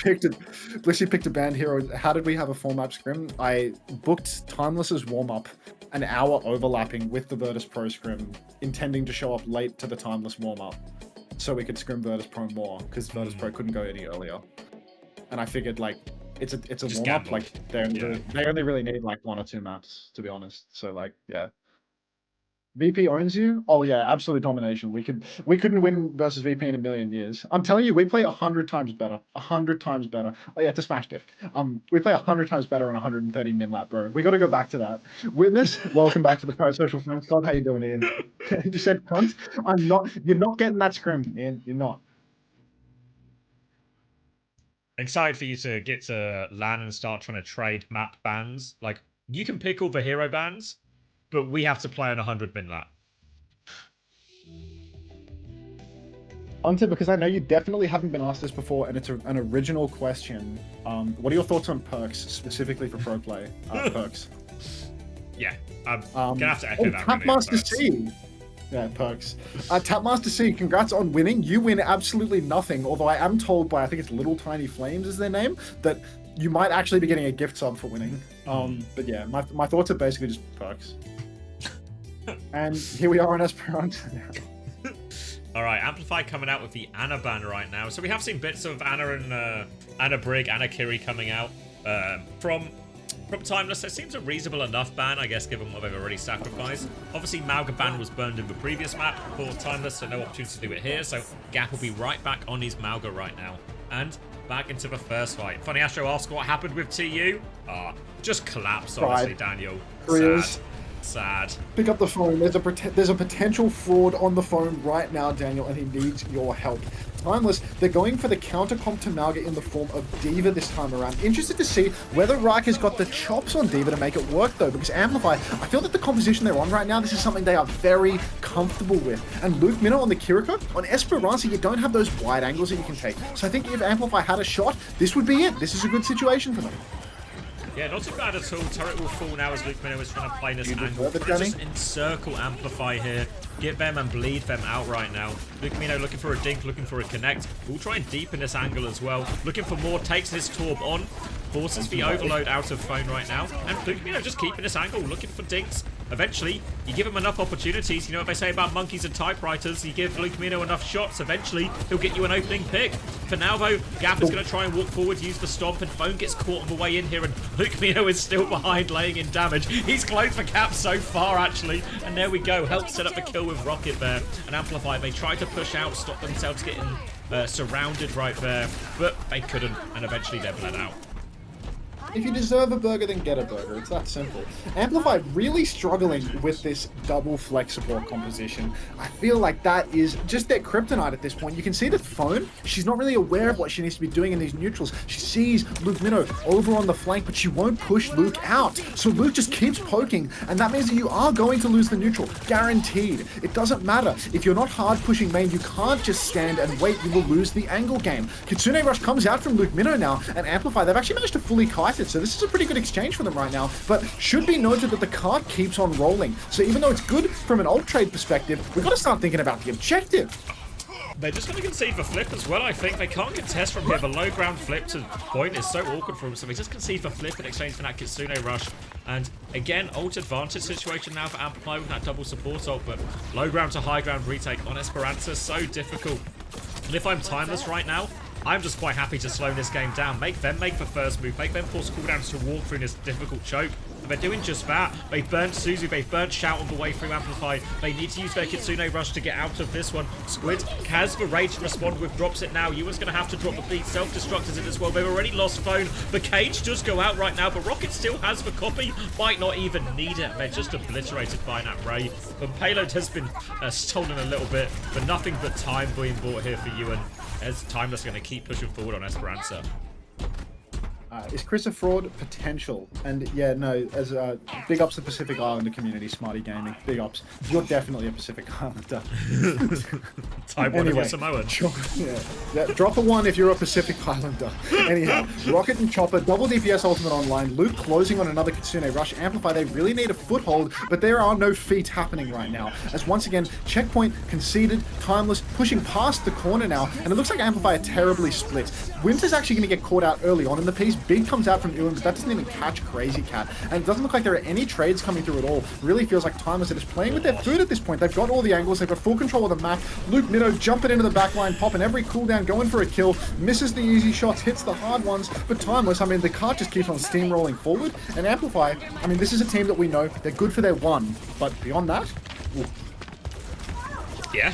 Speaker 1: picked a band hero. How did we have a 4-map scrim? I booked Timeless's warm-up an hour overlapping with the Virtus Pro scrim, intending to show up late to the Timeless warm-up so we could scrim Virtus Pro more because Virtus Pro couldn't go any earlier. And I figured, like, it's a warm-up. Like, they only really need like 1 or 2 maps, to be honest. So, like, yeah. VP owns you? Oh yeah, absolute domination. We couldn't win versus VP in a million years. I'm telling you, we play 100 times better. 100 times better. Oh yeah, it's a smash diff. We play 100 times better on 130 min lap, bro. We got to go back to that. Witness, welcome back to the Parasocial Friends Club. How you doing, Ian? You said cunt. I'm not. You're not getting that scrim, Ian. You're not.
Speaker 2: Excited for you to get to LAN and start trying to trade map bans. Like, you can pick all the hero bans, but we have to play on 100 min lap.
Speaker 1: Hunter, because I know you definitely haven't been asked this before, and it's an original question. What are your thoughts on perks, specifically for pro play? Perks.
Speaker 2: Yeah, I'm gonna have to echo that.
Speaker 1: Tapmaster C. Yeah, perks. Tapmaster C, congrats on winning. You win absolutely nothing, although I am told by, I think it's Little Tiny Flames is their name, that you might actually be getting a gift sub for winning. But yeah, my thoughts are basically just perks. And here we are in Esperanto now.
Speaker 2: Alright, Amplify coming out with the Ana ban right now. So we have seen bits of Ana and Ana Brig, Ana Kiri coming out from Timeless. It seems a reasonable enough ban, I guess, given what they've already sacrificed. Obviously, Mauga ban was burned in the previous map for Timeless, so no opportunity to do it here. So Gap will be right back on his Mauga right now. And back into the first fight. Funny Astro asks what happened with TU. Just collapse, honestly, Daniel. Sad.
Speaker 1: Pick up the phone. There's a potential fraud on the phone right now, Daniel, and he needs your help. Timeless, they're going for the counter comp to Mauga in the form of D.Va this time around. Interested to see whether Reich has got the chops on D.Va to make it work, though, because Amplify, I feel that the composition they're on right now, this is something they are very comfortable with. And Luke Minnow on the Kiriko, on Esperanza, you don't have those wide angles that you can take. So I think if Amplify had a shot, this would be it. This is a good situation for them.
Speaker 2: Yeah, not too bad at all. Turret will fall now as Luke Minnow is trying to play this angle. Just encircle Amplify here. Get them and bleed them out right now. Luke Minnow looking for a dink, looking for a connect. We'll try and deepen this angle as well. Looking for more, takes this Torb on. Forces the overload out of phone right now. And Luke Minnow just keeping this angle, looking for dinks. Eventually, you give him enough opportunities. You know what they say about monkeys and typewriters. You give Luke Minnow enough shots, eventually he'll get you an opening pick. For now, though, Gap is going to try and walk forward, use the stomp, and Phone gets caught on the way in here, and Luke Minnow is still behind, laying in damage. He's closed for Gap so far, actually. And there we go. Helps set up the kill with Rocket there. And Amplify, they tried to push out, stop themselves getting surrounded right there, but they couldn't, and eventually they're bled out.
Speaker 1: If you deserve a burger, then get a burger. It's that simple. Amplify really struggling with this double flex support composition. I feel like that is just their kryptonite at this point. You can see that Phone, she's not really aware of what she needs to be doing in these neutrals. She sees Luke Minnow over on the flank, but she won't push Luke out. So Luke just keeps poking, and that means that you are going to lose the neutral. Guaranteed. It doesn't matter. If you're not hard pushing main, you can't just stand and wait. You will lose the angle game. Kitsune Rush comes out from Luke Minnow now, and Amplify, they've actually managed to fully kite it. So this is a pretty good exchange for them right now, but should be noted that the cart keeps on rolling. So even though it's good from an ult trade perspective, we've got to start thinking about the objective.
Speaker 2: They're just going to concede for flip as well, I think. They can't contest from here. The low ground flip to point is so awkward for them, so they just concede for flip in exchange for that Kitsune Rush. And again, ult advantage situation now for Amplify with that double support ult, but low ground to high ground retake on Esperanza, so difficult. And if I'm Timeless right now, I'm just quite happy to slow this game down. Make them make the first move. Make them force cooldowns to walk through this difficult choke. And they're doing just that. They've burnt Suzu. They've burnt Shout on the way through Amplify. They need to use their Kitsune Rush to get out of this one. Squid has the rage to respond with. Drops it now. Ewan's going to have to drop the beat. Self-destruct is in as well. They've already lost Phone. The cage does go out right now, but Rocket still has the copy. Might not even need it. They're just obliterated by that Ray. The payload has been stolen a little bit, but nothing but time being bought here for Ewan. As Timeless going to keep pushing forward on Esperanza.
Speaker 1: Is Chris a fraud? Potential. And yeah, no, as big ups to Pacific Islander community, Smarty Gaming. Big ups. You're definitely a Pacific Islander.
Speaker 2: Type 1 if you're Samoan.
Speaker 1: Yeah, drop a 1 if you're a Pacific Islander. Anyhow, Rocket and Chopper, double DPS ultimate online, Luke closing on another Kitsune Rush. Amplify, they really need a foothold, but there are no feats happening right now. As once again, checkpoint conceded, Timeless pushing past the corner now, and it looks like Amplify are terribly split. Winter's actually going to get caught out early on in the piece. Big comes out from Ewan, but that doesn't even catch Crazy Cat. And it doesn't look like there are any trades coming through at all. Really feels like Timeless are just playing with their food at this point. They've got all the angles, they've got full control of the map. Luke Minnow jumping into the backline, popping every cooldown, going for a kill, misses the easy shots, hits the hard ones, but Timeless, I mean, the cart just keeps on steamrolling forward. And Amplify, I mean, this is a team that we know, they're good for their one, but beyond that, ooh.
Speaker 2: Yeah,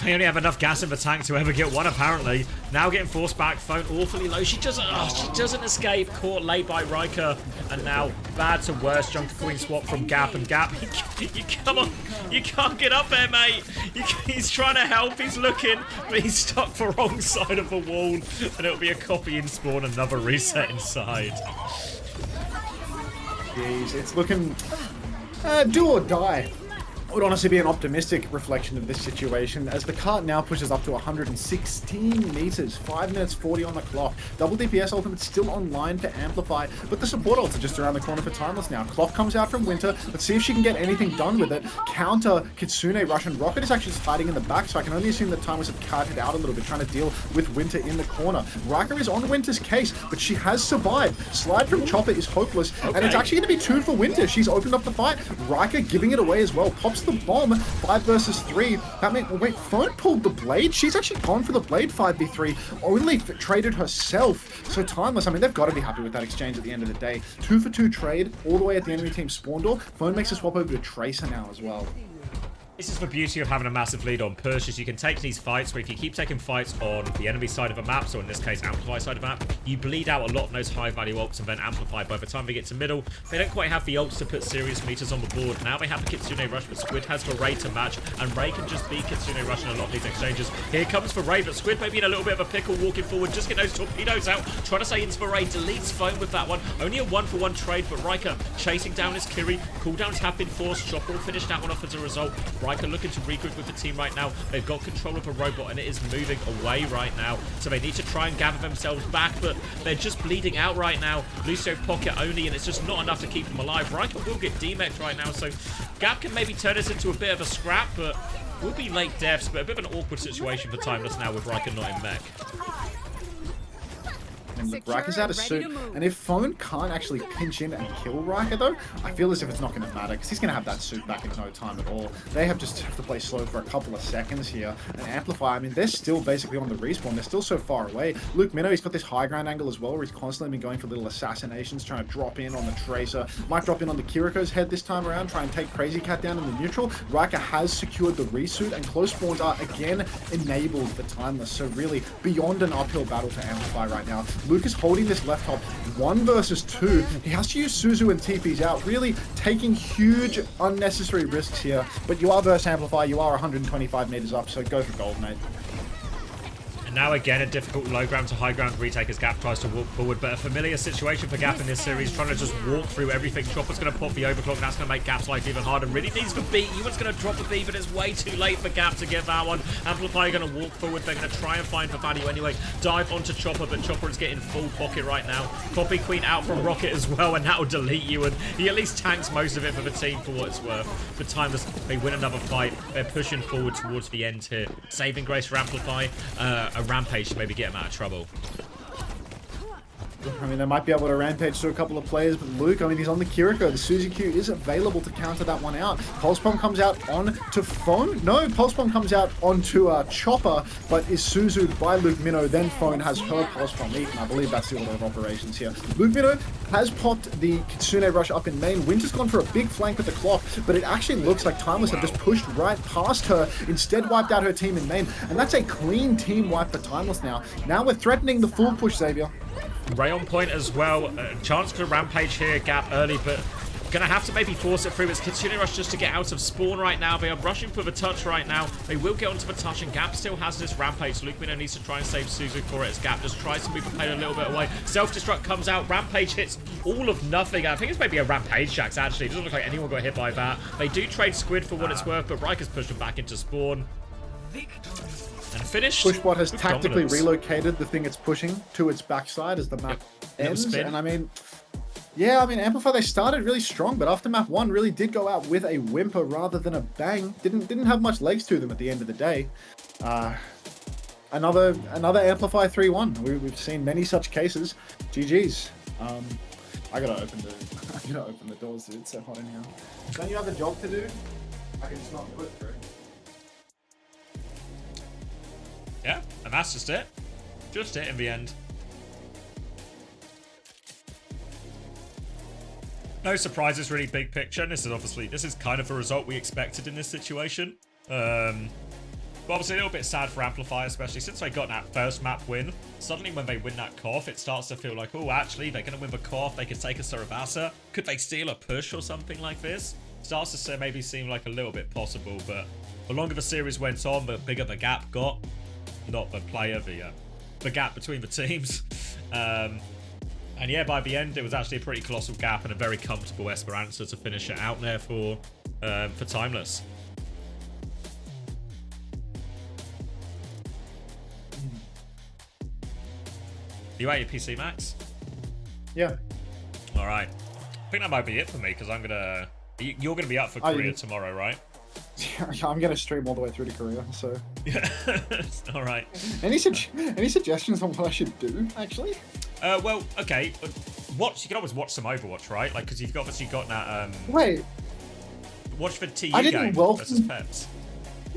Speaker 2: they only have enough gas in the tank to ever get one, apparently. Now getting forced back, Phone awfully low. She doesn't escape, caught late by Riker. And now, bad to worse, Junker Queen swap from Gap. And Gap, come on, you can't get up there, mate. He's trying to help, he's looking, but he's stuck the wrong side of the wall. And it'll be a copy in spawn, another reset inside.
Speaker 1: Jeez, it's looking do or die. would honestly be an optimistic reflection of this situation, as the cart now pushes up to 116 meters, 5 minutes 40 on the clock. Double DPS ultimate still online for Amplify, but the support ults are just around the corner for Timeless now. Clock comes out from Winter. Let's see if she can get anything done with it. Counter Kitsune Rush, and Rocket is actually just hiding in the back, so I can only assume that Timeless have carted out a little bit, trying to deal with Winter in the corner. Riker is on Winter's case, but she has survived. Slide from Chopper is hopeless, and it's actually going to be 2 for Winter. She's opened up the fight. Riker giving it away as well. Pops the bomb. 5 versus 3. That meant, wait, Phone pulled the blade? She's actually gone for the blade 5v3. Only traded herself. So Timeless, I mean, they've got to be happy with that exchange at the end of the day. 2 for 2 trade, all the way at the enemy team's spawn door. Phone makes a swap over to Tracer now as well.
Speaker 2: This is the beauty of having a massive lead on push, is you can take these fights where if you keep taking fights on the enemy side of a map, so in this case Amplify side of a map, you bleed out a lot of those high value ults, and then Amplify, by the time they get to middle, they don't quite have the ults to put serious meters on the board. Now they have the Kitsune Rush, but Squid has the Ray to match, and Ray can just beat Kitsune Rush in a lot of these exchanges. Here comes for Ray, but Squid may be in a little bit of a pickle walking forward, just get those torpedoes out, trying to stay into the Ray, deletes Phone with that one. Only a 1-for-1 trade, but Riker chasing down his Kiri. Cooldowns have been forced, Chopper will finish that one off as a result. Riker looking to regroup with the team right now. They've got control of a robot, and it is moving away right now, so they need to try and gather themselves back, but they're just bleeding out right now. Lucio pocket only, and it's just not enough to keep them alive. Riker will get demeched right now, so Gap can maybe turn this into a bit of a scrap, but will be late deaths, but a bit of an awkward situation for Timeless now with Riker not in mech.
Speaker 1: And Riker's out of suit, and if Phone can't actually pinch in and kill Riker though, I feel as if it's not going to matter, because he's going to have that suit back in no time at all. They have just have to play slow for a couple of seconds here, and Amplify, I mean, they're still basically on the respawn, they're still so far away. Luke Minnow, he's got this high ground angle as well, where he's constantly been going for little assassinations, trying to drop in on the Tracer, might drop in on the Kiriko's head this time around, try and take Crazy Cat down in the neutral. Riker has secured the resuit, and close spawns are again enabled for Timeless, so really beyond an uphill battle for Amplify right now. Luke is holding this left top 1 versus 2. He has to use Suzu and TPs out, really taking huge unnecessary risks here, but you are versus Amplify, you are 125 meters up, so go for gold, mate.
Speaker 2: And now again, a difficult low ground to high ground retake as Gap tries to walk forward, but a familiar situation for Gap in this series, trying to just walk through everything. Chopper's going to pop the overclock, and that's going to make Gap's life even harder. Really needs the beat. Ewan's going to drop the beat, but it's way too late for Gap to get that one. Amplify are going to walk forward. They're going to try and find the value anyway. Dive onto Chopper, but Chopper is getting full pocket right now. Copy Queen out from Rocket as well, and that will delete Ewan. He at least tanks most of it for the team for what it's worth. For Timeless, they win another fight. They're pushing forward towards the end here. Saving grace for Amplify. A Rampage to maybe get him out of trouble.
Speaker 1: I mean, they might be able to rampage through a couple of players, but Luke, I mean, he's on the Kiriko. The Suzy Q is available to counter that one out. Pulse Bomb comes out on to Phone. No, Pulse Bomb comes out onto Chopper, but is Suzu'd by Luke Minnow. Then Phone has her Pulse Bomb eaten. I believe that's the order of operations here. Luke Minnow has popped the Kitsune Rush up in main. Winter's gone for a big flank with the clock, but it actually looks like Timeless have just pushed right past her, instead wiped out her team in main, and that's a clean team wipe for Timeless now. Now we're threatening the full push, Xavier.
Speaker 2: Ray on point as well. Chance to rampage here, Gap early, but gonna have to maybe force it through. It's Kitsune Rush just to get out of spawn right now. They are rushing for the touch right now. They will get onto the touch, and Gap still has this rampage. So Luke Minnow needs to try and save Suzu for it as Gap just tries to move the play a little bit away. Self-destruct comes out. Rampage hits all of nothing. I think it's maybe a Rampage Shax, actually. It doesn't look like anyone got hit by that. They do trade Squid for what it's worth, but Riker's pushed him back into spawn. And finished.
Speaker 1: Pushbot has tactically relocated the thing it's pushing to its backside as the map ends. And I mean, yeah, I mean, Amplify, they started really strong, but after map 1 really did go out with a whimper rather than a bang. Didn't have much legs to them at the end of the day. Another Amplify 3-1. We've seen many such cases. GG's. I gotta open the doors, dude. It's so hot in here. Don't you have a job to do? I can just not put through.
Speaker 2: Yeah, and that's just it. Just it in the end. No surprises, really, big picture. And this is kind of a result we expected in this situation. But obviously a little bit sad for Amplify, especially since they got that first map win. Suddenly when they win that Koth, it starts to feel like, oh, actually, they're going to win the Koth. They could take a Sarabasa. Could they steal a push or something like this? Starts to maybe seem like a little bit possible, but the longer the series went on, the bigger the gap got. Not the player, the gap between the teams. And yeah, by the end, it was actually a pretty colossal gap and a very comfortable Esperanza to finish it out there for Timeless. You at your PC, Max?
Speaker 1: Yeah.
Speaker 2: All right. I think that might be it for me because I'm gonna. You're gonna be up for Korea tomorrow, right?
Speaker 1: I'm gonna stream all the way through to Korea, so.
Speaker 2: Yeah. All right.
Speaker 1: Any suggestions on what I should do, actually?
Speaker 2: Well, okay. Watch. You can always watch some Overwatch, right? Like, because you've obviously got that.
Speaker 1: Wait.
Speaker 2: Watch the TU
Speaker 1: I didn't
Speaker 2: game versus Peps.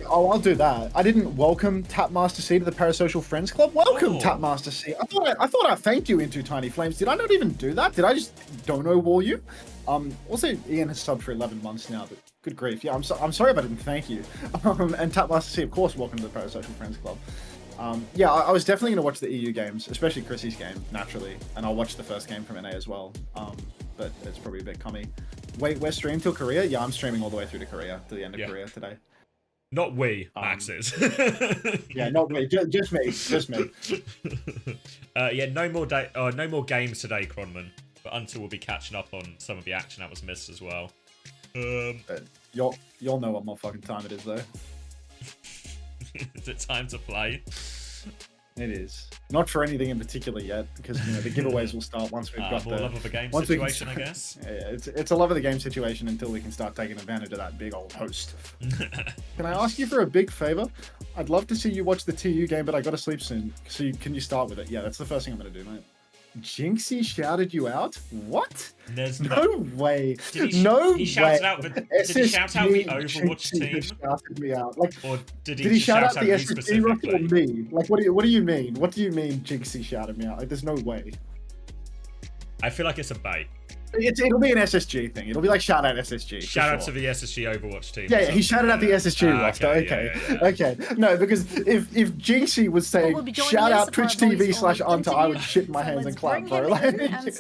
Speaker 1: Oh, I'll do that. I didn't welcome Tapmaster C to the Parasocial Friends Club. Welcome, Tapmaster C. I thought I thanked you into Tiny Flames. Did I not even do that? Did I just dono wall you? Also, Ian has subbed for 11 months now, but good grief. Yeah, I'm sorry if I didn't thank you. And Tapmaster C, of course, welcome to the Parasocial Friends Club. Yeah, I was definitely going to watch the EU games, especially Chrissy's game, naturally. And I'll watch the first game from NA as well. But it's probably a bit cummy. Wait, we're streaming till Korea? Yeah, I'm streaming all the way through to Korea, to the end of Korea today.
Speaker 2: Not we, Max is.
Speaker 1: Yeah, not me. Just me. Just me.
Speaker 2: Yeah, no more games today, Cronman. But until we'll be catching up on some of the action that was missed as well.
Speaker 1: Y'all know what more fucking time it is, though.
Speaker 2: Is it time to play?
Speaker 1: It is. Not for anything in particular yet, because the giveaways will start once we've got
Speaker 2: more
Speaker 1: the
Speaker 2: love of the game situation, I guess.
Speaker 1: Yeah, it's a love of the game situation until we can start taking advantage of that big old host. Can I ask you for a big favor? I'd love to see you watch the TU game, but I gotta sleep soon. So can you start with it? Yeah, that's the first thing I'm gonna do, mate. Jinxie shouted you out? What?
Speaker 2: There's
Speaker 1: no way.
Speaker 2: He shouted out did he shout out the Overwatch team?
Speaker 1: Shouted me out. Like,
Speaker 2: or did
Speaker 1: he
Speaker 2: shout out
Speaker 1: the
Speaker 2: you
Speaker 1: SSG or
Speaker 2: specifically?
Speaker 1: me? Like, what do you mean? What do you mean Jinxie shouted me out? Like, there's no way.
Speaker 2: I feel like it's a bait.
Speaker 1: It'll be an SSG thing. It'll be like shout out SSG.
Speaker 2: Shout out to the SSG Overwatch team.
Speaker 1: Yeah, he shouted out the SSG roster. Okay. No, because if Jinxie was saying shout out Twitch TV/Unta, I would shit my hands and clap, bro.
Speaker 2: If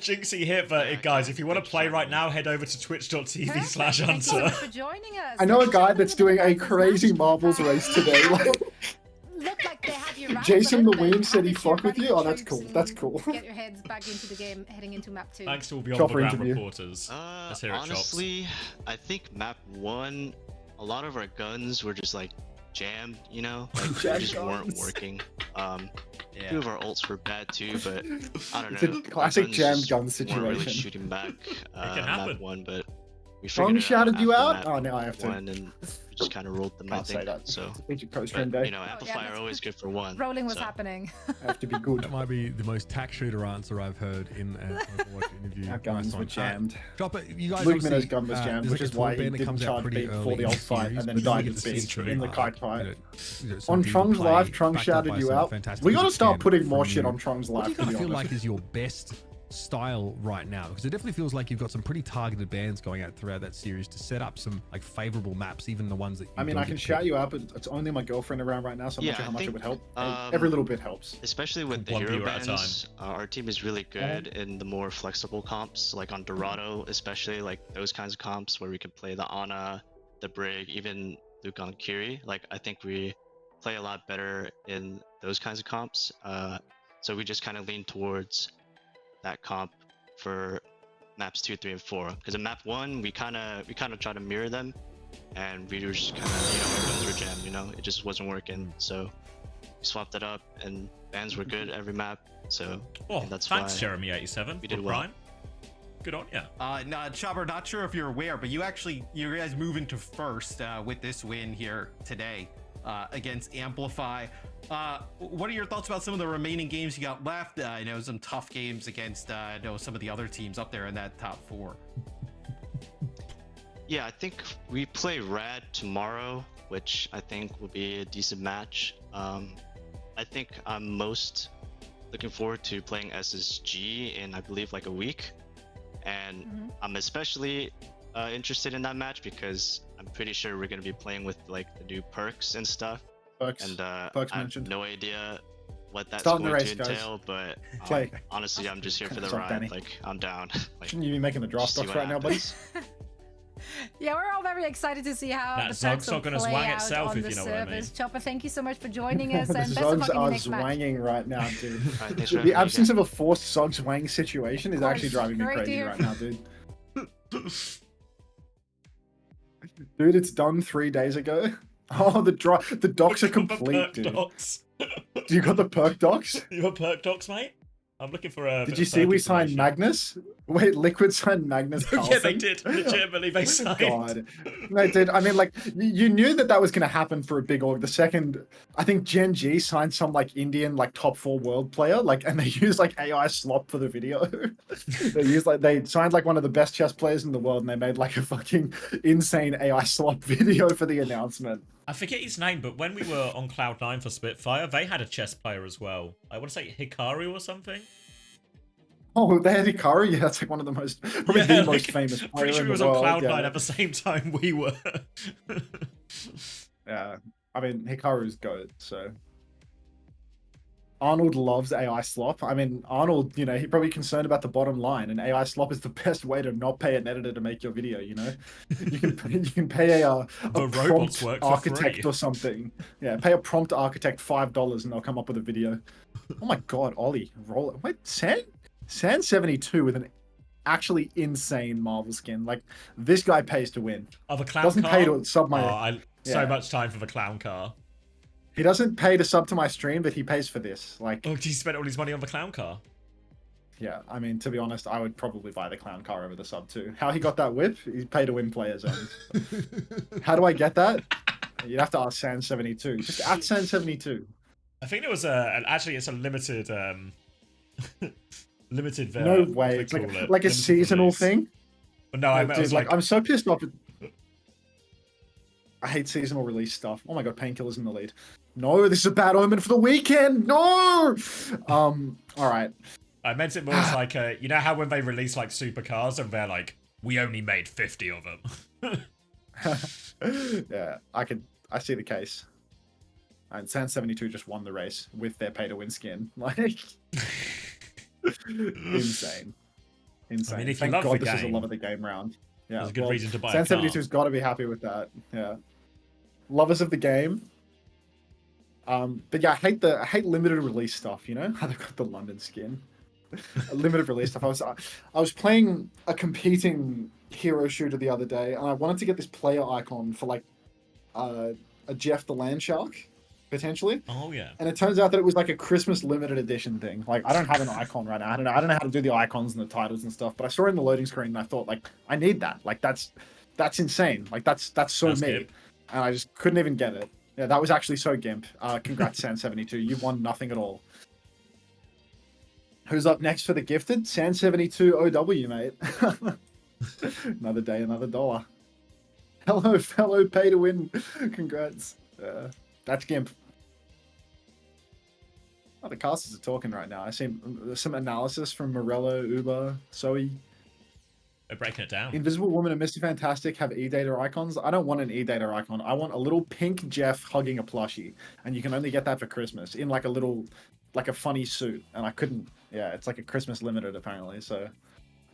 Speaker 2: Jinxie hit, but guys, if you want to play right now, head over to twitch.tv/Unta.
Speaker 1: I know a guy that's doing a crazy marbles race today.
Speaker 4: Look like they have you
Speaker 1: Jason Lewin said he fucked with you. Oh, that's cool. That's cool.
Speaker 4: Get your heads back into the game, heading into map 2.
Speaker 2: Thanks to all the on-the-ground reporters. Let's hear it,
Speaker 5: honestly, I think map 1, a lot of our guns were just like jammed, you know, like they just weren't working. Two of our ults were bad too, but I don't know.
Speaker 1: It's a classic jammed gun situation.
Speaker 5: Weren't really shooting back map 1, but we
Speaker 1: Strong shouted you out? Oh, no, I have to.
Speaker 5: And we just kind of rolled them, I think. So,
Speaker 1: but,
Speaker 5: you know, Amplify are always good for one.
Speaker 4: Rolling was happening.
Speaker 1: I have to be good.
Speaker 6: That might be the most tack shooter answer I've heard in an Overwatch interview.
Speaker 1: Our guns were jammed.
Speaker 6: Chopper, you guys
Speaker 1: Luke Minno's gun was jammed, which is why he didn't charge beat for the old fight and then died in speech in the kite fight. On Trung's live, Trung shouted you out. We gotta start putting more shit on Trung's live, to be honest.
Speaker 6: What do you feel like is your best style right now? Because it definitely feels like you've got some pretty targeted bans going out throughout that series to set up some like favorable maps, even the ones that
Speaker 1: I mean, I can shout you out, but it's only my girlfriend around right now, so I'm not sure how much it would help. Every little bit helps.
Speaker 5: Especially with the hero bans, our team is really good in the more flexible comps, like on Dorado, especially like those kinds of comps where we can play the Ana, the Brig, even Luke on Kiri. Like I think we play a lot better in those kinds of comps. So we just kind of lean towards that comp for maps 2, 3, and 4. Because in map 1, we kind of try to mirror them, and we were just kind of, our guns were jammed. It just wasn't working. So we swapped it up, and bans were good every map. So that's
Speaker 2: thanks,
Speaker 5: why
Speaker 2: Jeremy87.
Speaker 5: we did well.
Speaker 2: Brian. Good on ya.
Speaker 7: No, Chopper, not sure if you're aware, but you guys move into first with this win here today against Amplify. What are your thoughts about some of the remaining games you got left? I know some tough games against some of the other teams up there in that top 4.
Speaker 5: Yeah, I think we play Rad tomorrow, which I think will be a decent match. I think I'm most looking forward to playing SSG in, I believe, like a week. And I'm especially interested in that match because I'm pretty sure we're going to be playing with like the new perks and stuff. And I have no idea what that's going to entail, but honestly, I'm just here for the ride. Danny. Like, I'm down. Like,
Speaker 1: shouldn't you be making the draft stocks right now, buddy?
Speaker 4: Yeah, we're all very excited to see how
Speaker 2: that
Speaker 4: the perks will
Speaker 2: gonna
Speaker 4: play
Speaker 2: swang
Speaker 4: out
Speaker 2: itself,
Speaker 4: on
Speaker 2: if
Speaker 4: the
Speaker 2: you know
Speaker 4: servers.
Speaker 2: what I mean.
Speaker 4: Chopper, thank you so much for joining us, and
Speaker 1: The
Speaker 4: best of
Speaker 1: Zogs
Speaker 4: luck in your
Speaker 1: are
Speaker 4: next match.
Speaker 1: zwanging right now, dude.
Speaker 5: Right,
Speaker 1: The absence of a forced Zog zwang situation is actually driving me
Speaker 4: Great to
Speaker 1: crazy
Speaker 4: hear.
Speaker 1: right now, dude. Dude, it's done 3 days ago. Oh, the docs are complete, dude.
Speaker 2: Docs.
Speaker 1: Do you got the perk docs?
Speaker 2: You got perk docs, mate? I'm looking for a.
Speaker 1: Did you see we signed Magnus? Wait, Liquid signed Magnus Carlsen?
Speaker 2: Yeah, they did. Legitimately, they signed.
Speaker 1: God. They did. I mean, like, you knew that was going to happen for a big org. The second, I think Gen G signed some, like, Indian, like, top 4 world player, like, and they used, like, AI slop for the video. They signed, like, one of the best chess players in the world, and they made, like, a fucking insane AI slop video for the announcement.
Speaker 2: I forget his name, but when we were on Cloud9 for Spitfire, they had a chess player as well. I want to say Hikaru or something.
Speaker 1: Oh, they had Hikaru? Yeah, that's like one of the most, probably the most famous player
Speaker 2: pretty sure
Speaker 1: in
Speaker 2: he was
Speaker 1: the
Speaker 2: on
Speaker 1: world.
Speaker 2: Cloud9 at the same time we were.
Speaker 1: Yeah, I mean, Hikaru's GOAT, so. Arnold loves AI slop. I mean, Arnold, you know, he's probably concerned about the bottom line, and AI slop is the best way to not pay an editor to make your video, you know? You can pay a prompt architect or something. Yeah, pay a prompt architect $5 and they'll come up with a video. Oh my god, Ollie, roll it. Wait, San72 with an actually insane Marvel skin. Like, this guy pays to win.
Speaker 2: Oh, the clown
Speaker 1: doesn't
Speaker 2: car?
Speaker 1: pay to sub my...
Speaker 2: So much time for the clown car.
Speaker 1: He doesn't pay to sub to my stream, but he pays for this. Like,
Speaker 2: oh, he spent all his money on the clown car.
Speaker 1: Yeah, I mean, to be honest, I would probably buy the clown car over the sub too. How he got that whip? He paid to win player zones. How do I get that? You'd have to ask San72. Just at San72.
Speaker 2: I think there was actually it's a limited limited.
Speaker 1: No way, it's like a seasonal thing.
Speaker 2: But no, I was like,
Speaker 1: I'm so pissed off. I hate seasonal release stuff. Oh my god, Painkiller's in the lead. No, this is a bad omen for the weekend. No. All right.
Speaker 2: I meant it more as like you know how when they release like supercars and they're like, we only made 50 of them.
Speaker 1: Yeah, I see the case. And San72 just won the race with their pay to win skin. Like, insane. I mean, if Thank God this is a love of the game round. Yeah,
Speaker 2: there's a good reason to buy
Speaker 1: San72's got to be happy with that. Yeah, lovers of the game. But yeah, I hate limited release stuff. You know how they've got the London skin, limited release stuff. I was playing a competing hero shooter the other day, and I wanted to get this player icon for like a Jeff the Land Shark, potentially.
Speaker 2: Oh yeah.
Speaker 1: And it turns out that it was like a Christmas limited edition thing. Like, I don't have an icon right now. I don't know how to do the icons and the titles and stuff. But I saw it in the loading screen and I thought, like, I need that. Like, that's insane. Like, that's so me. Gimp. And I just couldn't even get it. Yeah, that was actually so gimp. Congrats, San72. You won nothing at all. Who's up next for the gifted? San72 OW, mate. Another day, another dollar. Hello, fellow pay to win. Congrats. That's gimp. Oh, the casters are talking right now. I see some analysis from Morello, Uber, Zoe.
Speaker 2: They're breaking it down.
Speaker 1: Invisible Woman and Mr. Fantastic have E-Data icons. I don't want an E-Data icon. I want a little pink Jeff hugging a plushie. And you can only get that for Christmas in like a little, like a funny suit. And I couldn't, yeah, it's like a Christmas limited apparently. So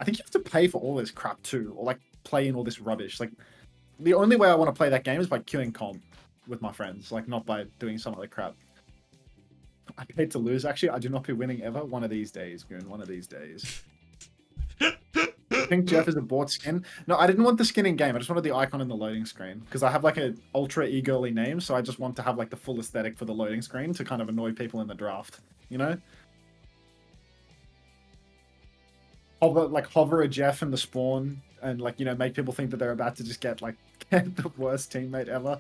Speaker 1: I think you have to pay for all this crap too. Or like play in all this rubbish. Like the only way I want to play that game is by queuing comp with my friends. Like not by doing some other crap. I paid to lose. Actually, I do not be winning ever. One of these days, Goon. One of these days. Pink Jeff is a bought skin. No, I didn't want the skin in game. I just wanted the icon in the loading screen because I have like a ultra e-girly name, so I just want to have like the full aesthetic for the loading screen to kind of annoy people in the draft. You know, hover a Jeff in the spawn and like make people think that they're about to just get the worst teammate ever.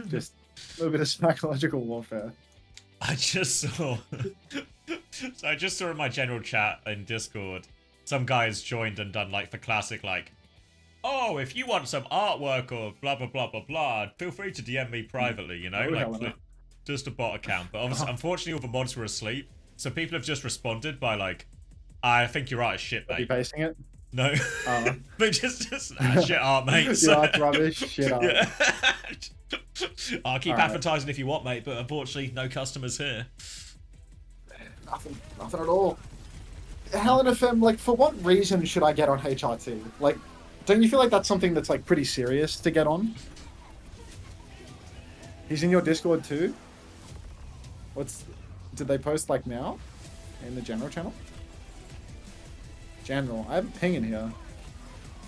Speaker 1: Just a little bit of psychological warfare.
Speaker 2: I just saw. So I just saw in my general chat in Discord, some guy has joined and done like the classic oh, if you want some artwork or blah blah blah blah blah, feel free to DM me privately. Just a bot account. But obviously, unfortunately, all the mods were asleep, so people have just responded by I think you're right as shit, mate.
Speaker 1: Are you pasting it?
Speaker 2: No. But just shit art, mate.
Speaker 1: Yeah, it's rubbish. Shit art.
Speaker 2: Yeah. I'll keep advertising if you want, mate, but unfortunately, no customers here.
Speaker 1: Nothing at all. Helen FM, for what reason should I get on HRT? Don't you feel like that's something that's pretty serious to get on? He's in your Discord too? Did they post now? In the general channel? General. I have a ping in here.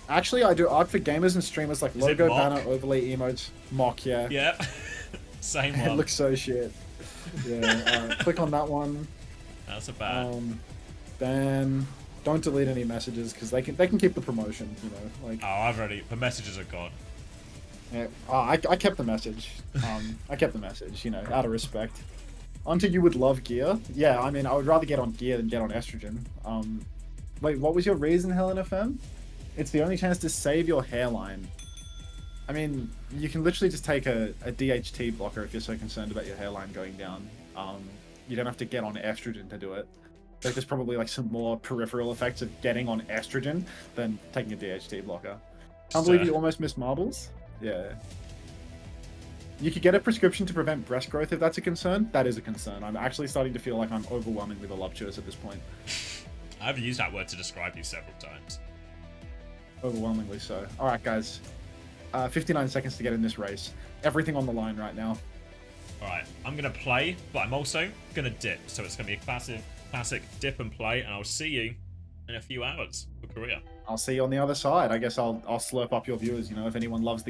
Speaker 1: Actually, I do art for gamers and streamers like
Speaker 2: Is
Speaker 1: logo,
Speaker 2: it mock?
Speaker 1: banner, overlay, emotes, mock. Yeah.
Speaker 2: Yep. Same one.
Speaker 1: It looks so shit. Yeah. Click on that one.
Speaker 2: That's a bad.
Speaker 1: Then don't delete any messages because they can keep the promotion. You know, like.
Speaker 2: Oh, I've already. The messages are gone.
Speaker 1: Yeah. I kept the message. I kept the message. You know, out of respect. Onto you would love gear. Yeah, I mean, I would rather get on gear than get on estrogen. Wait, what was your reason, Helen FM? It's the only chance to save your hairline. I mean, you can literally just take a DHT blocker if you're so concerned about your hairline going down. You don't have to get on estrogen to do it. Like, there's probably like some more peripheral effects of getting on estrogen than taking a DHT blocker. Can't believe you almost missed marbles. Yeah. You could get a prescription to prevent breast growth if that's a concern. That is a concern. I'm actually starting to feel like I'm overwhelmingly voluptuous at this point.
Speaker 2: I've used that word to describe you several times.
Speaker 1: Overwhelmingly so. All right, guys. 59 seconds to get in this race. Everything on the line right now.
Speaker 2: All right, I'm gonna play, but I'm also gonna dip. So it's gonna be a classic dip and play, and I'll see you in a few hours for Korea.
Speaker 1: I'll see you on the other side. I guess I'll slurp up your viewers. You know, if anyone loves the game.